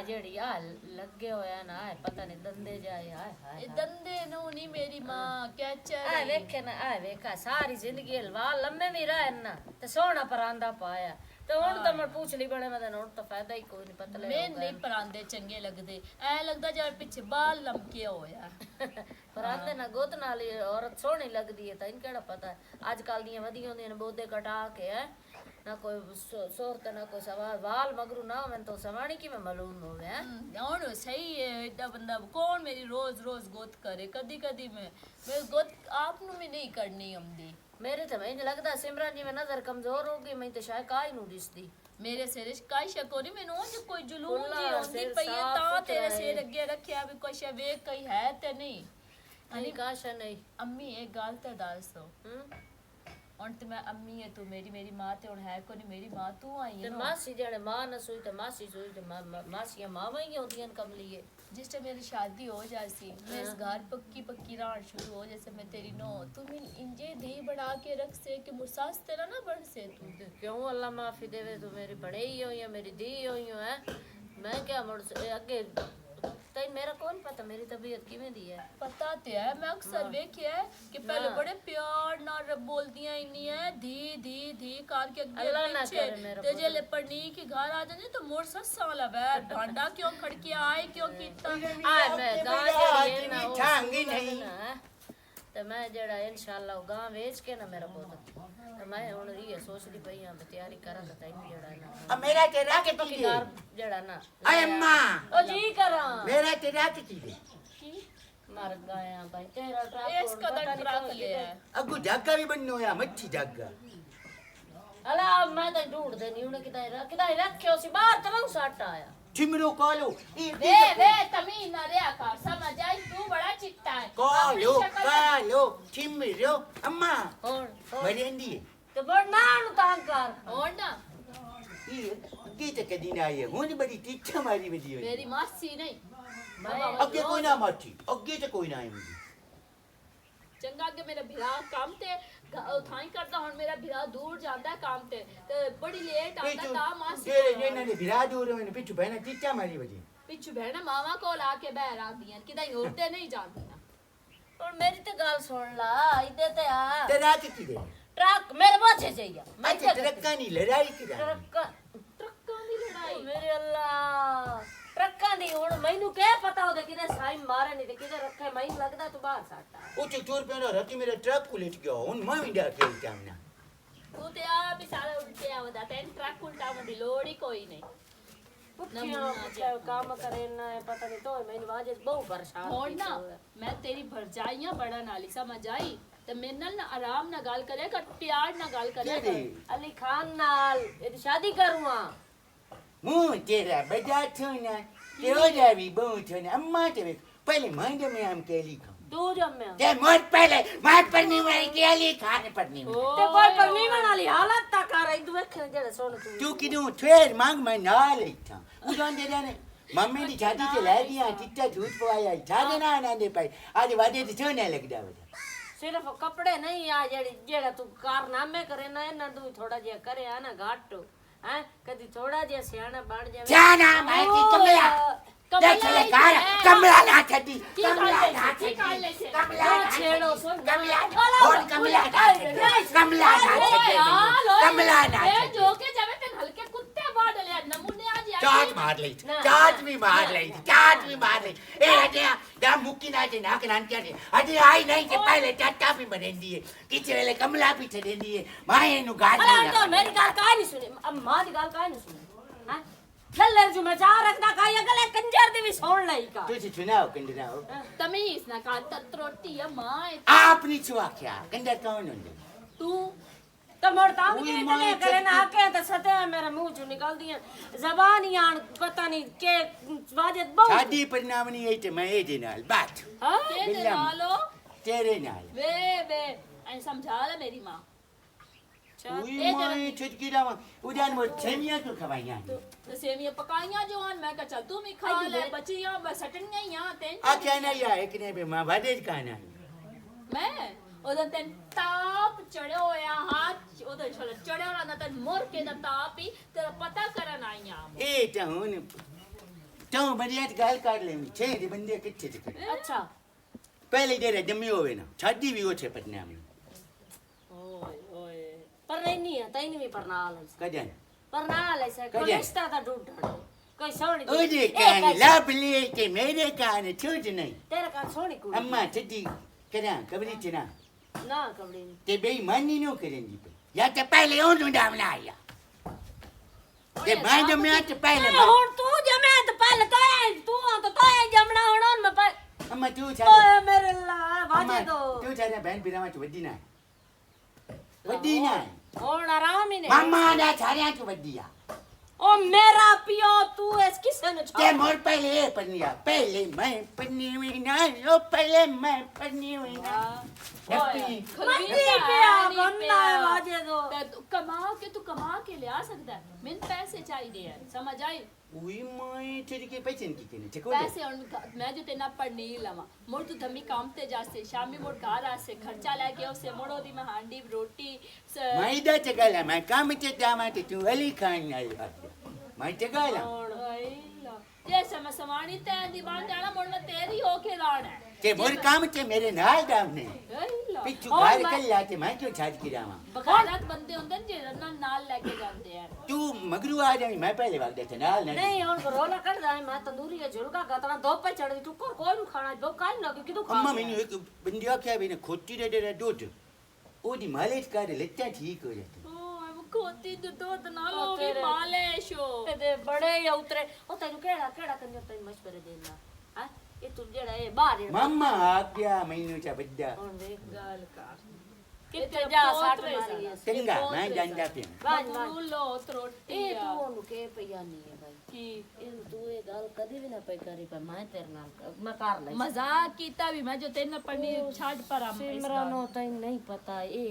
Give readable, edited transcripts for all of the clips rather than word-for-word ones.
ਜਿਹੜੀ ਆ ਲੱਗੇ ਹੋਇਆ ਨਾ ਪਤਾ ਨਹੀਂ ਦੰਦੇ ਜਾਏ ਹਾਏ ਹਾਏ ਦੰਦੇ ਨੂੰ ਨਹੀਂ ਮੇਰੀ ਮਾਂ ਕੈਚਰ ਆ ਵੇਖੇ ਨਾ ਆ ਵੇਖਾ ਸਾਰੀ ਜ਼ਿੰਦਗੀ ਹਲਵਾ ਲੰਮੇ ਵੀ ਰਹਿਣ ਨਾ ਤੇ ਸੋਹਣਾ ਪਰਾਂਦਾ ਪਾਇਆ ਤੇ ਹੁਣ ਤਾਂ ਮੈਂ ਪੁੱਛ ਲਈ ਬੜੇ ਮੈਂ ਹੁਣ ਤਾਂ ਫਾਇਦਾ ਹੀ ਕੋਈ ਨਹੀਂ ਪਤਾ ਮੈਂ ਨਹੀਂ ਪਰਾਂਦੇ ਚੰਗੇ ਲੱਗਦੇ ਐ ਲੱਗਦਾ ਜਿਵੇਂ ਪਿੱਛੇ ਬਾਲ ਲਮਕੇ ਹੋਇਆ ਪਰਾਂਦੇ ਨਾ ਗੁੱਤ ਨਾਲ ਹੀ ਔਰਤ ਸੋਹਣੀ ਲੱਗਦੀ ਹੈ ਤਾਂ ਇਹਨੂੰ ਕਿਹੜਾ ਪਤਾ ਅੱਜ ਕੱਲ ਦੀਆਂ ਵਧੀਆ ਹੁੰਦੀਆਂ ਨੇ ਬੋਦੇ ਕਟਾ ਕੇ ਹੈ ਨਾ ਕੋਈ ਸੋਰਤ ਨਾ ਕੋਈ ਸਵਾਲ ਵਾਲ ਮਗਰੂ ਨਾ ਹੋਵੇ ਤਾਂ ਸਵਾਣੀ ਕਿਵੇਂ ਮਾਲੂਮ ਹੋਵੇ ਹੁਣ ਸਹੀ ਹੈ ਏਡਾ ਬੰਦਾ ਕੌਣ ਮੇਰੀ ਰੋਜ਼ ਰੋਜ਼ ਗੋਤ करे कदी कदी मैं गोत आप ਨੂੰ ਵੀ ਨਹੀਂ ਕਰਨੀ ਆਉਂਦੀ ਮੇਰੇ ਤਾਂ ਮੈਨੂੰ ਲੱਗਦਾ ਸਿਮਰਨ ਜਿਵੇਂ ਨਜ਼ਰ ਕਮਜ਼ੋਰ ਹੋ ਗਈ ਮੈਂ ਤਾਂ ਸ਼ਾਇਦ ਕਾਈ ਨੂੰ ਦਿਸਦੀ ਮੇਰੇ ਸਿਰ ਕਾਈ ਸ਼ਕੋ ਨਹੀਂ ਮੈਨੂੰ ਉਂਝ ਕੋਈ ਜਲੂਨ ਜੀ ਆਉਂਦੀ ਪਈ ਹੈ ਤਾਂ ਤੇਰੇ ਸਿਰ ਅੱਗੇ ਰੱਖਿਆ ਵੀ ਕੁਛ ਵੇਖ ਕਈ ਹੈ ਤੇ ਨਹੀਂ ਅਨੀ ਕਾਸ਼ਾ ਨਹੀਂ ਅੰਮੀ ਇਹ ਗੱਲ ਤਾਂ ਦੱਸੋ ਹੁਣ ਤੇ ਮੈਂ ਅੰਮੀ ਹੈ ਤੂੰ ਮੇਰੀ ਮਾਂ ਤੇ ਹੁਣ ਹੈ ਕੋਈ ਨਹੀਂ ਮੇਰੀ ਮਾਂ ਤੂੰ ਆਈ ਹੈ ਤੇ ਮਾਸੀ ਜਿਹੜੇ ਮਾਂ ਨਾ ਸੋਈ ਤੇ ਮਾਸੀ ਸੋਈ ਤੇ ਮਾਸੀਆਂ ਮਾਵਾਂ ਹੀ ਹੁੰਦੀਆਂ ਕਮਲੀਏ जिस टाइम मेरी शादी हो जाती मैं इस घर पक्की रान शुरू हो जैसे मैं तेरी नो तुम इंजे धी बना के रख से कि मुसास तेरा ना बढ़ से तू क्यों अल्लाह माफी देवे तू मेरी बड़े ही हो या मेरी दी हुई हो है मैं क्या मुड़ अगे तैन मेरा कौन पता मेरी तबीयत किवें दी है पता ते है मैं अक्सर देखिया है कि पहले बड़े प्यार नाल बोलदियां इन्नी है धी धी धी करके अगे पीछे ते जेले पढ़नी के घर आ जाने तो मोर सस्सा वाला बैर भांडा क्यों खड़के आए क्यों कीता आ मैं गां जेड़ी ना ठांगी नहीं ते मैं जेड़ा इंशाअल्लाह गां बेच के ना मेरा पुत ते मैं हुन ये सोचदी पई हां तैयारी करा ता तैन जेड़ा ना अब मेरा तेरा के पकी जेड़ा ना अय अम्मा ओ जी करा मेरा तेरा के चीज मर गया भाई तेरा ट्रक इस कदर ट्रक ले है अगू जागा भी बननो या मच्छी जागा अला मैं तो ढूंढ देनी उन्हें किधर रखियो सी बाहर तरह सट आया चिमरो कालो वे तमी ना रे आकार समझ आई तू बड़ा चिट्टा है कालो चिमरो अम्मा और मरेंदी तो बड़ नानु तांग कर और ना ये तो कदी ना आई हुन बड़ी तीखा मारी मेरी मेरी मासी नहीं अगे कोई ना माची अगे तो कोई ना आई चंगा के मेरा भिरा काम ते थाई करदा हुन मेरा भिरा दूर जांदा है काम ते बड़ी लेट आंदा ता मासी जे ने भिरा दूर होने पिछु बहना तीखा मारी बजी पिछु बहना मामा को लाके बहर आंदियां किदा होते नहीं जांदियां और मेरी तो गाल सुन ला इदे ते आ तेरा के की दे ट्रक मेरे पाछे चाहिए मैं ट्रक्का नहीं लड़ाई की ट्रक्का दी लड़ाई मेरे अल्लाह ट्रक्का दी हुन मैनू क्या पता होदे किदे साई मारे नहीं ते किदे रखे मैनू लगदा तू बाहर साटा ओ चोर पे राती मेरा ट्रक उलट गया हुन मैं विंडा खेलता हूं ना तू ते आ भी सारा उल्टे आवदा तेन ट्रक उल्टा वदी लोड़ ही कोई नहीं काम करे ना पता नहीं तो मैनू वाजे बहुत परेशान होण ना मैं तेरी भरजाइयां बड़न वाली समझ आई ते मेरे नाल ना आराम ना गल करेगा प्यार ना गल करेगा अली खान नाल एदी शादी करूंगा मुंह तेरा बजा छूना ते हो जावी बहु छूना अम्मा ते पहले मंड में हम केली खाऊं तू जम्मे ते मोर पहले मार पन्नी में केली खाने पड़नी ते कोई परनी वाली हालत ता कर आई तू वेख जेड़े सोन तू किदू ठेर मांग मैं ना लेता उदों दे ने मम्मी दी शादी ते ले दिया चिट्टा दूध पवाया छादे ना ना दे पाई आज वादे ते सोने लग जावे सिर्फ कपड़े नहीं आ जेड़ा तू कारनामे करे ना इना तू थोड़ा जिया करे आ ना घाट हैं कदी थोड़ा जिया सियाना बन जावे जाना मैं की कमला देख ले कार कमला ना छदी कमला ना छदी कमला छेड़ो सुन कमला और कमला ना छदी कमला ना छदी कमला ना ए जो के जावे ते हल्के कुत्ते बाड़ ले नमूने आज चाट मार ले चाट भी मार ले ए हटिया दा मुक्की ना जे ना के नान क्या दे अजे आई नहीं के पहले चाटा भी बनेंदी है किचे वेले कमला भी छदेंदी है माए नु गाड़ अरे तो मेरी गाल काहे नहीं सुनी अब मां दी गाल काहे नहीं सुनी हां लल्ले जो मैं चाह रखना काया गले कंजर दी भी सुन लई का तू सुनाओ कंजराओ तमीज ना का त्रोटी है मां आपनी छुआ क्या कंजर कौन होंगे तू तो मोड़ता भी इतने करे ना आके तो सते मेरे मुंह चो निकल दिया जबान ही आन पता नहीं के वाजत बहुत शादी परिणाम नहीं है ते मैं ए दे नाल बात हां के नालो तेरे नाल वे ऐ समझा ले मेरी मां उई मैं छटकी लावा उजान मोर छेमिया को खवाइया तो सेमिया पकाइयां जोन मैं का चल तू भी खा ले बचियां बस सटनियां यहां तेन आ क्या ना या एक ने बे मां वादेज काना मैं ओदन तेन ताप चढ़ो होया हाथ ओदन चढ़ो ना तेन मोर के दा ताप ही तेरा पता करन आईयां ए ता हुन तो बढ़िया गाल काट ले छे दी बंदे किथे थे अच्छा पहले डेरे जमी होवे ना शादी भी हो छे पटना में ओए ओए पर नहीं है तई नहीं पर नाल कदन पर नाल ऐसा कजन। रिश्ता ता ढूंढ कोई सोनी ओ जे कान लब ले के मेरे कान छूट नहीं तेरा कान सोनी कुड़ी अम्मा छदी करा कबरी चना ना कबड़ी नहीं ते बेईमानी नो करेंगी पे या तो पहले ओ ढूंढा बनाया ते मैं जो मैं तो पहले हुन तू जमे तो पहले तो जमना हुन मैं पर अम्मा तू ओए छा मेरे ला बाजे दो तू छा बहन बिरामा तो वड्डी ना वड्डी ना हुन आराम ही नहीं मामा ना छारिया तो वड्डिया ओ मेरा पियो तू इस किसे ने ते छोड़ मोर पहले पन्निया पहले मैं पन्नी हुई ना ओ पहले मैं पन्नी हुई ना ओए मन्नी पिया बंदा है बाजे दो तू कमा के ले आ सकता है मैंने पैसे चाहिए है समझ आई उई मैं तेरी के पैसे की केने चको पैसे और मैं जो तेना पढ़ नहीं लवा मोर तू धमी काम ते जासे शामी मोर घर आसे खर्चा लेके उसे मोड़ो दी में हांडी रोटी मैं इधर चगला मैं काम ते दामा ते तू अली खान आई मैं चगला जैसे मैं समानी ते दी बात जाना मोड़ में तेरी होके राण है ते मोर काम ते मेरे नाल दामने पिछु घर कल लाते मैं क्यों छाज की रामा बगारत बंदे होंदे ने जे नाल लेके जाते हैं तू मगरू आ जाई मैं पहले वक्त दे नाल नहीं हुन रोला कर जाए मैं तंदूरी के झुलका गतरा दो पे चढ़ दी टुकर कोई नु खाना दो काई लगे किदो खा अम्मा मैंने एक बंदिया क्या भी ने खोटी दे दूध ओदी मालिश कर लेता ठीक हो जाती खोती दूध ना लोगी मालिश हो ते बड़े ही उतरे ओ तेनु केड़ा कंजर तेनु मशवरे देना हां ये तू जेड़ा ए बाहर मम्मा आ गया मैनू चा बद्दा हुन देख गाल का किते जा साठ मारी है चंगा मैं जानदा पे बाज तू लो रोटी ए तू ओनु के पिया नहीं है भाई की इन तू ए गाल कदी भी ना पे करी पर मैं तेरे नाल मैं कर ले मजाक कीता भी मैं जो तेन पढ़नी छाड़ पर हम सिमरन हो तैन नहीं पता ए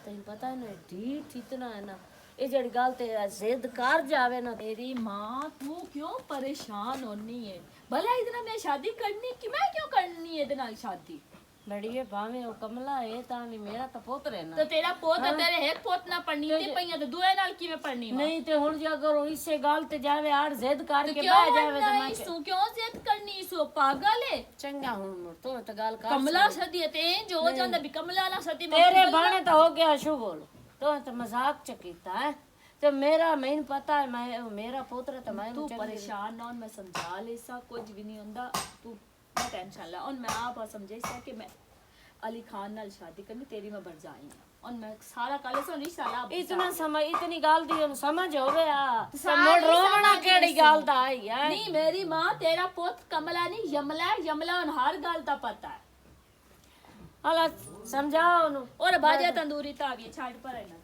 तैन पता है ना ढीठ इतना है ना ये जड़ी गल ते जिद कर जावे ना तेरी माँ तू क्यों परेशान होनी है भला इतना मैं शादी करनी कि मैं क्यों करनी है इतना शादी बड़ी है भावे ओ कमला है तानी मेरा तो पोतरे ना तो तेरा पोत है तेरे एक पोत ना पढ़नी ते पईया तो दुए नाल की मैं पढ़नी नहीं ते हुन जे अगर ओ इससे गाल ते जावे आड़ जिद कर के क्यों बह जावे तो मैं सु क्यों जिद करनी सु पागल है चंगा हुन मोर तो गाल कर कमला सदी है ते जो जांदा भी कमला ना सदी तेरे बाणे तो हो गया शु बोल तो मजाक चकीता है तो मेरा मैंने पता है मैं मेरा पुत्र तो मैं तू परेशान ना मैं समझा ले सा कुछ भी नहीं होंदा तू मैं टेंशन ला और मैं आप समझे सा कि मैं अली खान नाल शादी करनी तेरी में बढ़ जाई और मैं सारा काले सो नहीं साला इतना समझ इतनी गाल दी उन समझ होवे आ समझ रोवना केड़ी गाल दा आई है नहीं मेरी मां तेरा पोत कमला नहीं यमला उन हर गाल दा पता है अला समझाओ नु और भाजा तंदूरी तावी छाड़ पर है ना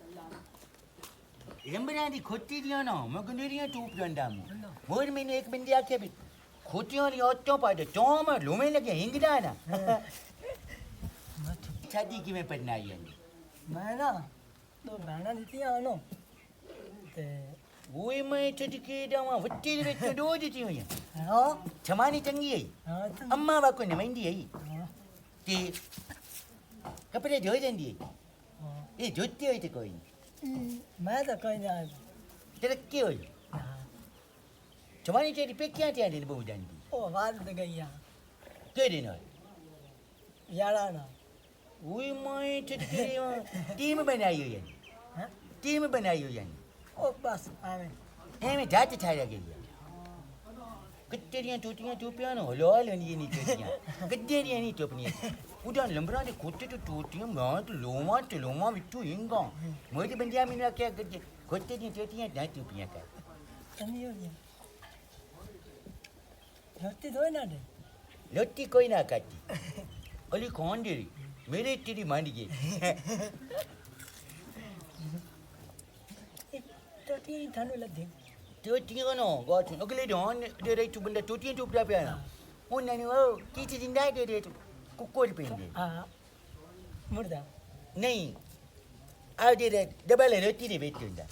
रंबना दी खोटी दियो ना मैं गुनेरिया टूप गंडा मु मोर मैंने एक बंदी आके भी खोटियों री ओटो पाडे तो मैं लुमे लगे हिंगदा ना शादी की में पढ़ना आई है मैं ना तो बहना दी आनो ते वही मैं चटके दावा वट्टी रे तो दो दी हुई हां छमानी चंगी है हां अम्मा बाको ने मेंदी है ते कपड़े धो देंदी ये जोती होई ते कोई मैं तो कोई ना तरक्की होई छमानी तेरी पे क्या त्या दे बहु जानती ओ बात तो गई यार के दिन है यारा ना वही मैं चटके टीम बनाई हुई है हां टीम बनाई हुई है ओ बस आवे है मैं जाते छाया गई कट्टेरियां टोटियां टोपियां ना हलाल नहीं नहीं टोटियां गद्देरियां नहीं टोपनियां उड़ान लंबरा ने खोटे तो टोटियां गांत लोमा बिट्टू हिंगा मोदी बंदिया में क्या गद्दे खोटे दी टोटियां ना टोपियां का तनी हो गया रोटी दो ना दे लोटी कोई ना काटी अली कौन दे मेरे तेरी मान गई रोटी थानो लग दे टोटियां ना गात अगले डॉन दे रही तू बंदा टोटियां टोपरा पे आना उन्होंने वो किसी जिंदा दे दे कुकुर पेंगे हां मुर्दा नहीं आओ दे रे डबल रोटी दे बेट उंदा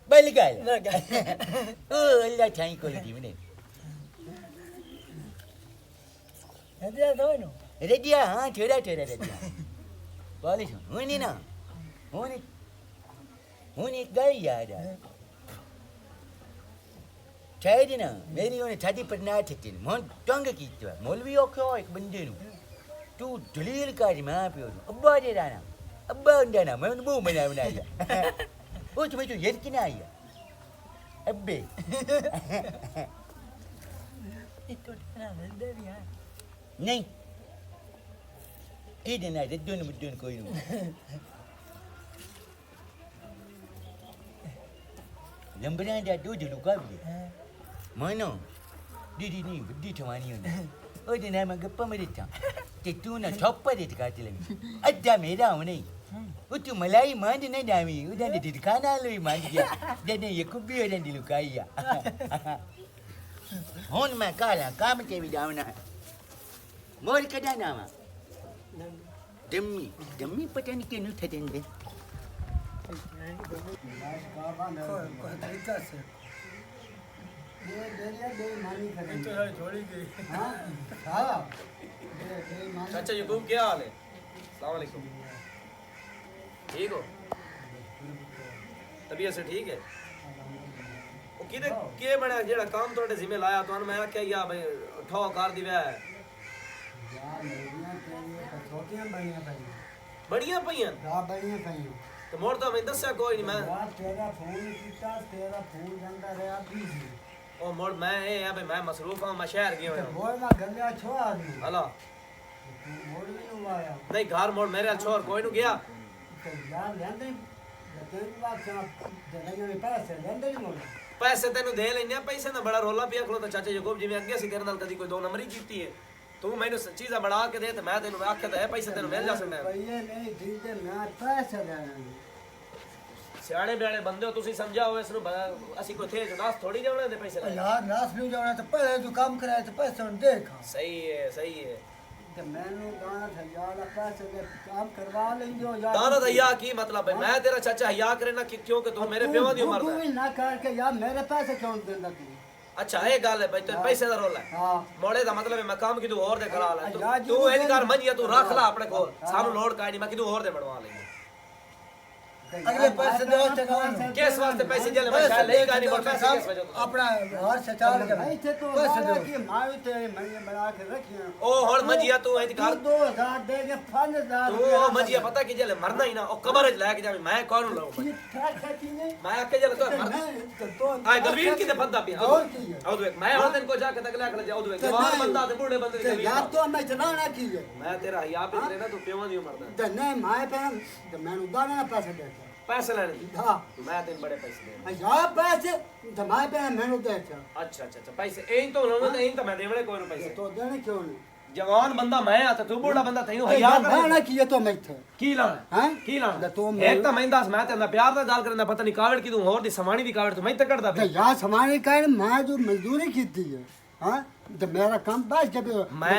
बलगल ओ अल्लाह ठाई को दी मने ये दो नो रेडिया हां थोड़ा रेडिया बोले सुन होनी ना होनी गई यार शायद ना मेरी उन्हें छाती पर ना थे मोहन टंग की तो मौलवी ओखे एक बंदे नु तू दलील कर मां पे अब्बा दे दाना अब्बा अंदाना मैं वो बना दिया वो तुम्हें तो याद किना आया अब्बे इतो ना दे दिया नहीं ये देना है दोनों मुद्दों कोई नहीं लंबरा दा दो लुका भी मानो दीदी नहीं बुद्धि ठवानी होने ओ दिन मैं गप्पा मेरे था कि तू ना छप्पा दे काटे लगी अड्डा मेरा हो नहीं वो तू मलाई मान नहीं दामी उधर दे दिखाना लो मान गया देने ये कुबी उधर दी लुकाइया होन मैं काला काम के भी जावना मोर कदा नाम दम्मी दम्मी पता नहीं क्यों था देंगे कोई तरीका से ये देरिया दे मानी तो खड़ी यार छोड़ी गई हां हां दे मानी चाचा यूकुब क्या हाल है? अस्सलाम वालेकुम। ठीक हो? तबीयत से ठीक है? वो किदे के बड़ा जेड़ा काम तोड़े जिम्मे लाया तो मैं आख्या या भाई ठो कर दिवे यार मेरियां तेरियां छोटियां बड़ियां भाई बढ़िया पईयां दा बड़ियां भाई तो मोर तो मैं दस्या कोई नहीं मैं यार तेरा फोन कीता तेरा फोन जंदा रहा बिजी ओ मोर मैं ए है भाई मैं मसरूफ हूं मैं शहर गयो ते हूं बोल ना गल्ला छो आदमी हला मोड़ भी नु आया नहीं घर मोर मेरे छोर कोई नु गया ते यार लेंदे तेरी बात क्या जगह में पैसे लेंदे नहीं मोड़ पैसे तेनु दे लेने पैसे ना बड़ा रोला पिया खलो तो चाचा यूकुब जी मैं अगे सी तेरे नाल कदी कोई दो नंबरी कीती है तू मैंने चीज़ा बढ़ा के दे तो मैं तेनु आख्या तो है पैसे तेनु मिल जा सकते हैं भैया नहीं ठीक है मैं पैसे लेना सियाने बियाने बंदे हो तुसी समझाओ इसनु असि कोई थे जो नास थोड़ी जावणे दे पैसे लाए यार नास नहीं जाना तो पहले तू काम कराया तो पैसे देखा सही है तो मैंने गाना था यार पैसे दे काम करवा लेंगे यार दाना दया की मतलब है मैं तेरा चाचा हया करे ना कि क्यों कि तू मेरे प्यो दी उम्र तू दा भी ना करके यार मेरे पैसे क्यों देना तू अच्छा ये गल है भाई तेरे पैसे दा रोला है हां मोड़े दा मतलब है मैं काम की तू और दे करा ले यार जी तू वो इन कर बोल- मंजिया तू रख ला अपने कोल सानू लोड काई नहीं मैं कि तू और दे बनवा लेंगे अगले पैसे दो तो किस वास्ते पैसे जले मैं शायद ले गानी पर पैसे किस वजह तो अपना हार से चाल के ऐसे तो पैसे वाला दो की मावी तेरे महीने बना के रखिए ओ हुन मंजिया तू इन कर 2000 देगे 5000 तू ओ मंजिया पता कि जले मरना ही ना ओ कब्र च लेके जावे मैं कौन लाऊं भाई मैं आके जले तो मर आए गलवीर की दे फंदा पिया और की है? आओ देख मैं और दिन को जाके तक ले जाओ देख जवान बंदा ते बूढ़े बंदे की यार गलवीर तो मैं चलाना की है मैं तेरा हया पे तेरे ना तू प्यों दी उम्र दा तो नहीं माए पे तो मैं उदाना पैसे देता पैसे लेने हां मैं तेरे बड़े पैसे दे यार पैसे तो माए पे मैंने देता अच्छा पैसे एं तो लोने तो एं तो मैं देवड़े कोई नु पैसे तो देने क्यों नहीं जवान बंदा मैं आ तू बूढ़ा बंदा तैनू हया यार कर ना किए तो मैं थे की लाना हैं की लाना तो एक तो मैं दस मैं तेरा प्यार दा गाल करना पता नहीं कावड़ की तू और दी समानी दी कावड़ तू मैं तकड़दा तो यार समाने का मैं जो मजदूरी की थी है हां तो मेरा काम बस जब मैं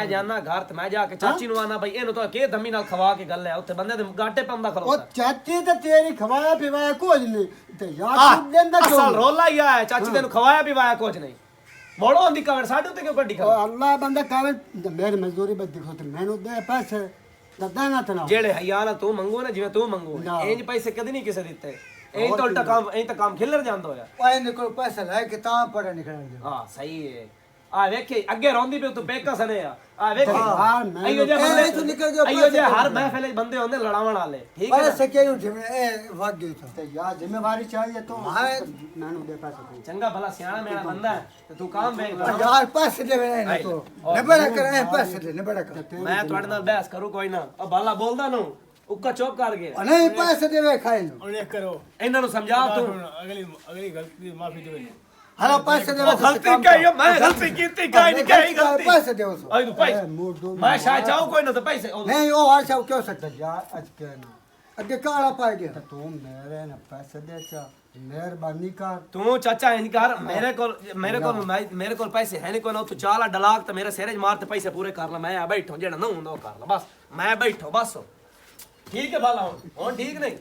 जाना घर ते मैं जाके चाची नु आना भाई एनु तो के धम्मी नाल खवा के गल है उत्थे बंदे दे गाटे पंदा ओ खलोता चाची तो तेरी खवाया पिवाया कुछ नहीं तो यार तू देंदा क्यों असल रोला ही है चाची तेनु खवाया पिवाया कुछ नहीं मोड़ो दी कावड़ साडे उत्ते क्यों कड्डी ओ कर अल्लाह बंदा कावे मेरी मजदूरी बस देखो तो मैंने दे पैसे दाना तना जेड़े हया ना तू मंगो ना जिवें तू मंगो ना। इंज पैसे कदी नहीं किसे दित्ते एं तो उल्टा काम एं तो काम खिलर जांदा होया पाए निकल पैसे लाए कि ता पड़े निकल जा हां सही है आ वेखे अगे रोंदी पे तू पेका सने आ वेखे यार मैं अयो जे ए, बंदे तू निकल गयो, अयो जे पैसे हर महफिल च बंदे होंदे लड़ावण वाले ठीक है ना? पैसे के उठे में ए भाग गई था तो यार जिम्मेवारी चाहिए तो मैंने दे पैसे चंगा भला सियाना मेरा बंदा है तो तू काम बैग ला यार पैसे दे नहीं भाई, तो और निबड़ा कर पैसे दे निबड़ा कर मैं ਤੁਹਾਡੇ ਨਾਲ ਬਹਿਸ ਕਰੂ ਕੋਈ ਨਾ ਉਹ ਬਾਲਾ ਬੋਲਦਾ ਨੂੰ ਉੱਕਾ ਚੁੱਪ ਕਰ ਗਿਆ नहीं पैसे देवे खाए नो और एक करो ਇਹਨਾਂ ਨੂੰ ਸਮਝਾ ਤੂੰ अगली गलती माफी दो हला पैसे देवे ਗਲਤੀ ਕਹੀ ਮੈਂ ਗਲਤੀ ਕੀਤੀ ਕਾਈ ਨਹੀਂ ਕਹੀ ਗਲਤੀ पैसे देव सो ਆਈ ਤੂੰ ਪੈਸੇ ਮੈਂ ਸ਼ਾਇਦ ਚਾਹੂੰ ਕੋਈ ਨਾ ਤਾਂ ਪੈਸੇ नहीं वो हर सब क्यों सकता यार आज के ना अगे काला पाए गया तो तू मेरे ना पैसे दे चा मेहरबानी कर ਤੂੰ ਚਾਚਾ ਇੰਜ ਕਰ ਮੇਰੇ ਕੋਲ ਪੈਸੇ ਹੈ ਨਹੀਂ ਕੋਈ ਨਾ ਤੂੰ ਚਾਲਾ ਡਲਾਕ ਤੇ ਮੇਰੇ ਸਿਰੇ 'ਚ ਮਾਰ ਤੇ ਪੈਸੇ ਪੂਰੇ ਕਰ ਲੈ ਮੈਂ ਆ ਬੈਠੋ ਜਿਹੜਾ ਨਾ ਹੁੰਦਾ ਉਹ ਕਰ ਲੈ ਬਸ ਮੈਂ ਬੈਠੋ ਬਸ ਠੀਕ ਹੈ ਬਾਲਾ ਹੁਣ ਠੀਕ ਨਹੀਂ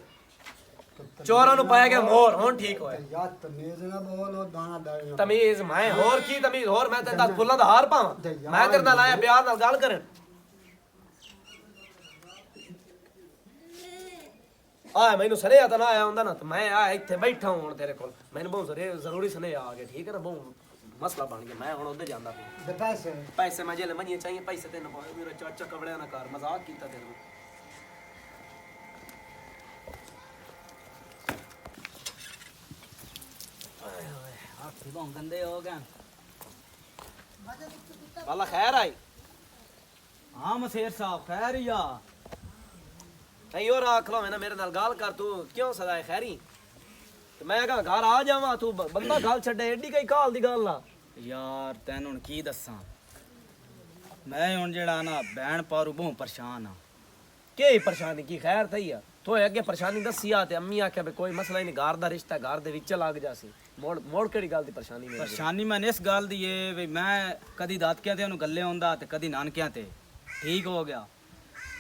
ਚੋਰਾਂ ਨੂੰ ਪਾਇਆ ਗਿਆ ਮੋਰ ਹੁਣ ਠੀਕ ਹੋਇਆ यार तमीज ना बोलो दाना दाना ਤਮੀਜ਼ ਮੈਂ ਹੋਰ ਕੀ ਤਮੀਜ਼ ਹੋਰ ਮੈਂ ਤੇ 10 ਫੁੱਲਾਂ ਦਾ ਹਾਰ ਪਾਵਾਂ ਮੈਂ ਤੇਰੇ ਨਾਲ ਆਇਆ ਪਿਆਰ ਨਾਲ ਗੱਲ ਕਰਨ ਆ ਮੈਨੂੰ ਸੁਨੇਹਾ ਤਾਂ ਨਾ ਆਇਆ ਹੁੰਦਾ ਨਾ ਤੇ ਮੈਂ ਆ ਇੱਥੇ ਬੈਠਾ ਹੁਣ ਤੇਰੇ ਕੋਲ ਮੈਨੂੰ ਬਹੁਤ ਜ਼ਰੂਰੀ ਸੁਨੇਹਾ ਆ ਗਿਆ ਠੀਕ ਹੈ ਨਾ ਬਹੁਤ ਮਸਲਾ ਬਣ ਗਿਆ ਮੈਂ ਹੁਣ ਉੱਧਰ ਜਾਂਦਾ ਪਿਆ ਤੇ ਪੈਸੇ ਪੈਸੇ ਮੈਂ ਜੇ ਮੰਨੀਏ ਚਾਹੀਏ ਪੈਸੇ ਤੈਨੂੰ ਪਾਏ ਮੇਰਾ ਚਾਚਾ ਕਬੜਿਆ ਨਾ ਕਰ ਮਜ਼ਾਕ ਕੀਤਾ ਤੈਨੂੰ हाथी बहुत गंदे हो गए वाला खैर आई हाँ मसेर साहब खैर ही आ नहीं और आख लो मैं ना मेरे नाल गाल कर तू क्यों सदाए खैरी ते मैं कहा घर आ जावा तू बंदा गाल छड्डे एडी कई काल दी गल ना यार तैन हुन की दसां मैं हुन जेड़ा ना भैन पारू बहुत परेशान हाँ के परेशानी की खैर थई आ तो अगे परेशानी दसी आ ते अम्मी आखे भी कोई मसला ही नहीं घर दा रिश्ता घर दे विच लग जासी मोड़ मोड़ केड़ी गल दी परेशानी मेरी परेशानी मैंने इस गल दी है भी मैं कदी दादकियां ते उन्हें गल्ले आंदा ते कदी नानकियां ते ठीक हो गया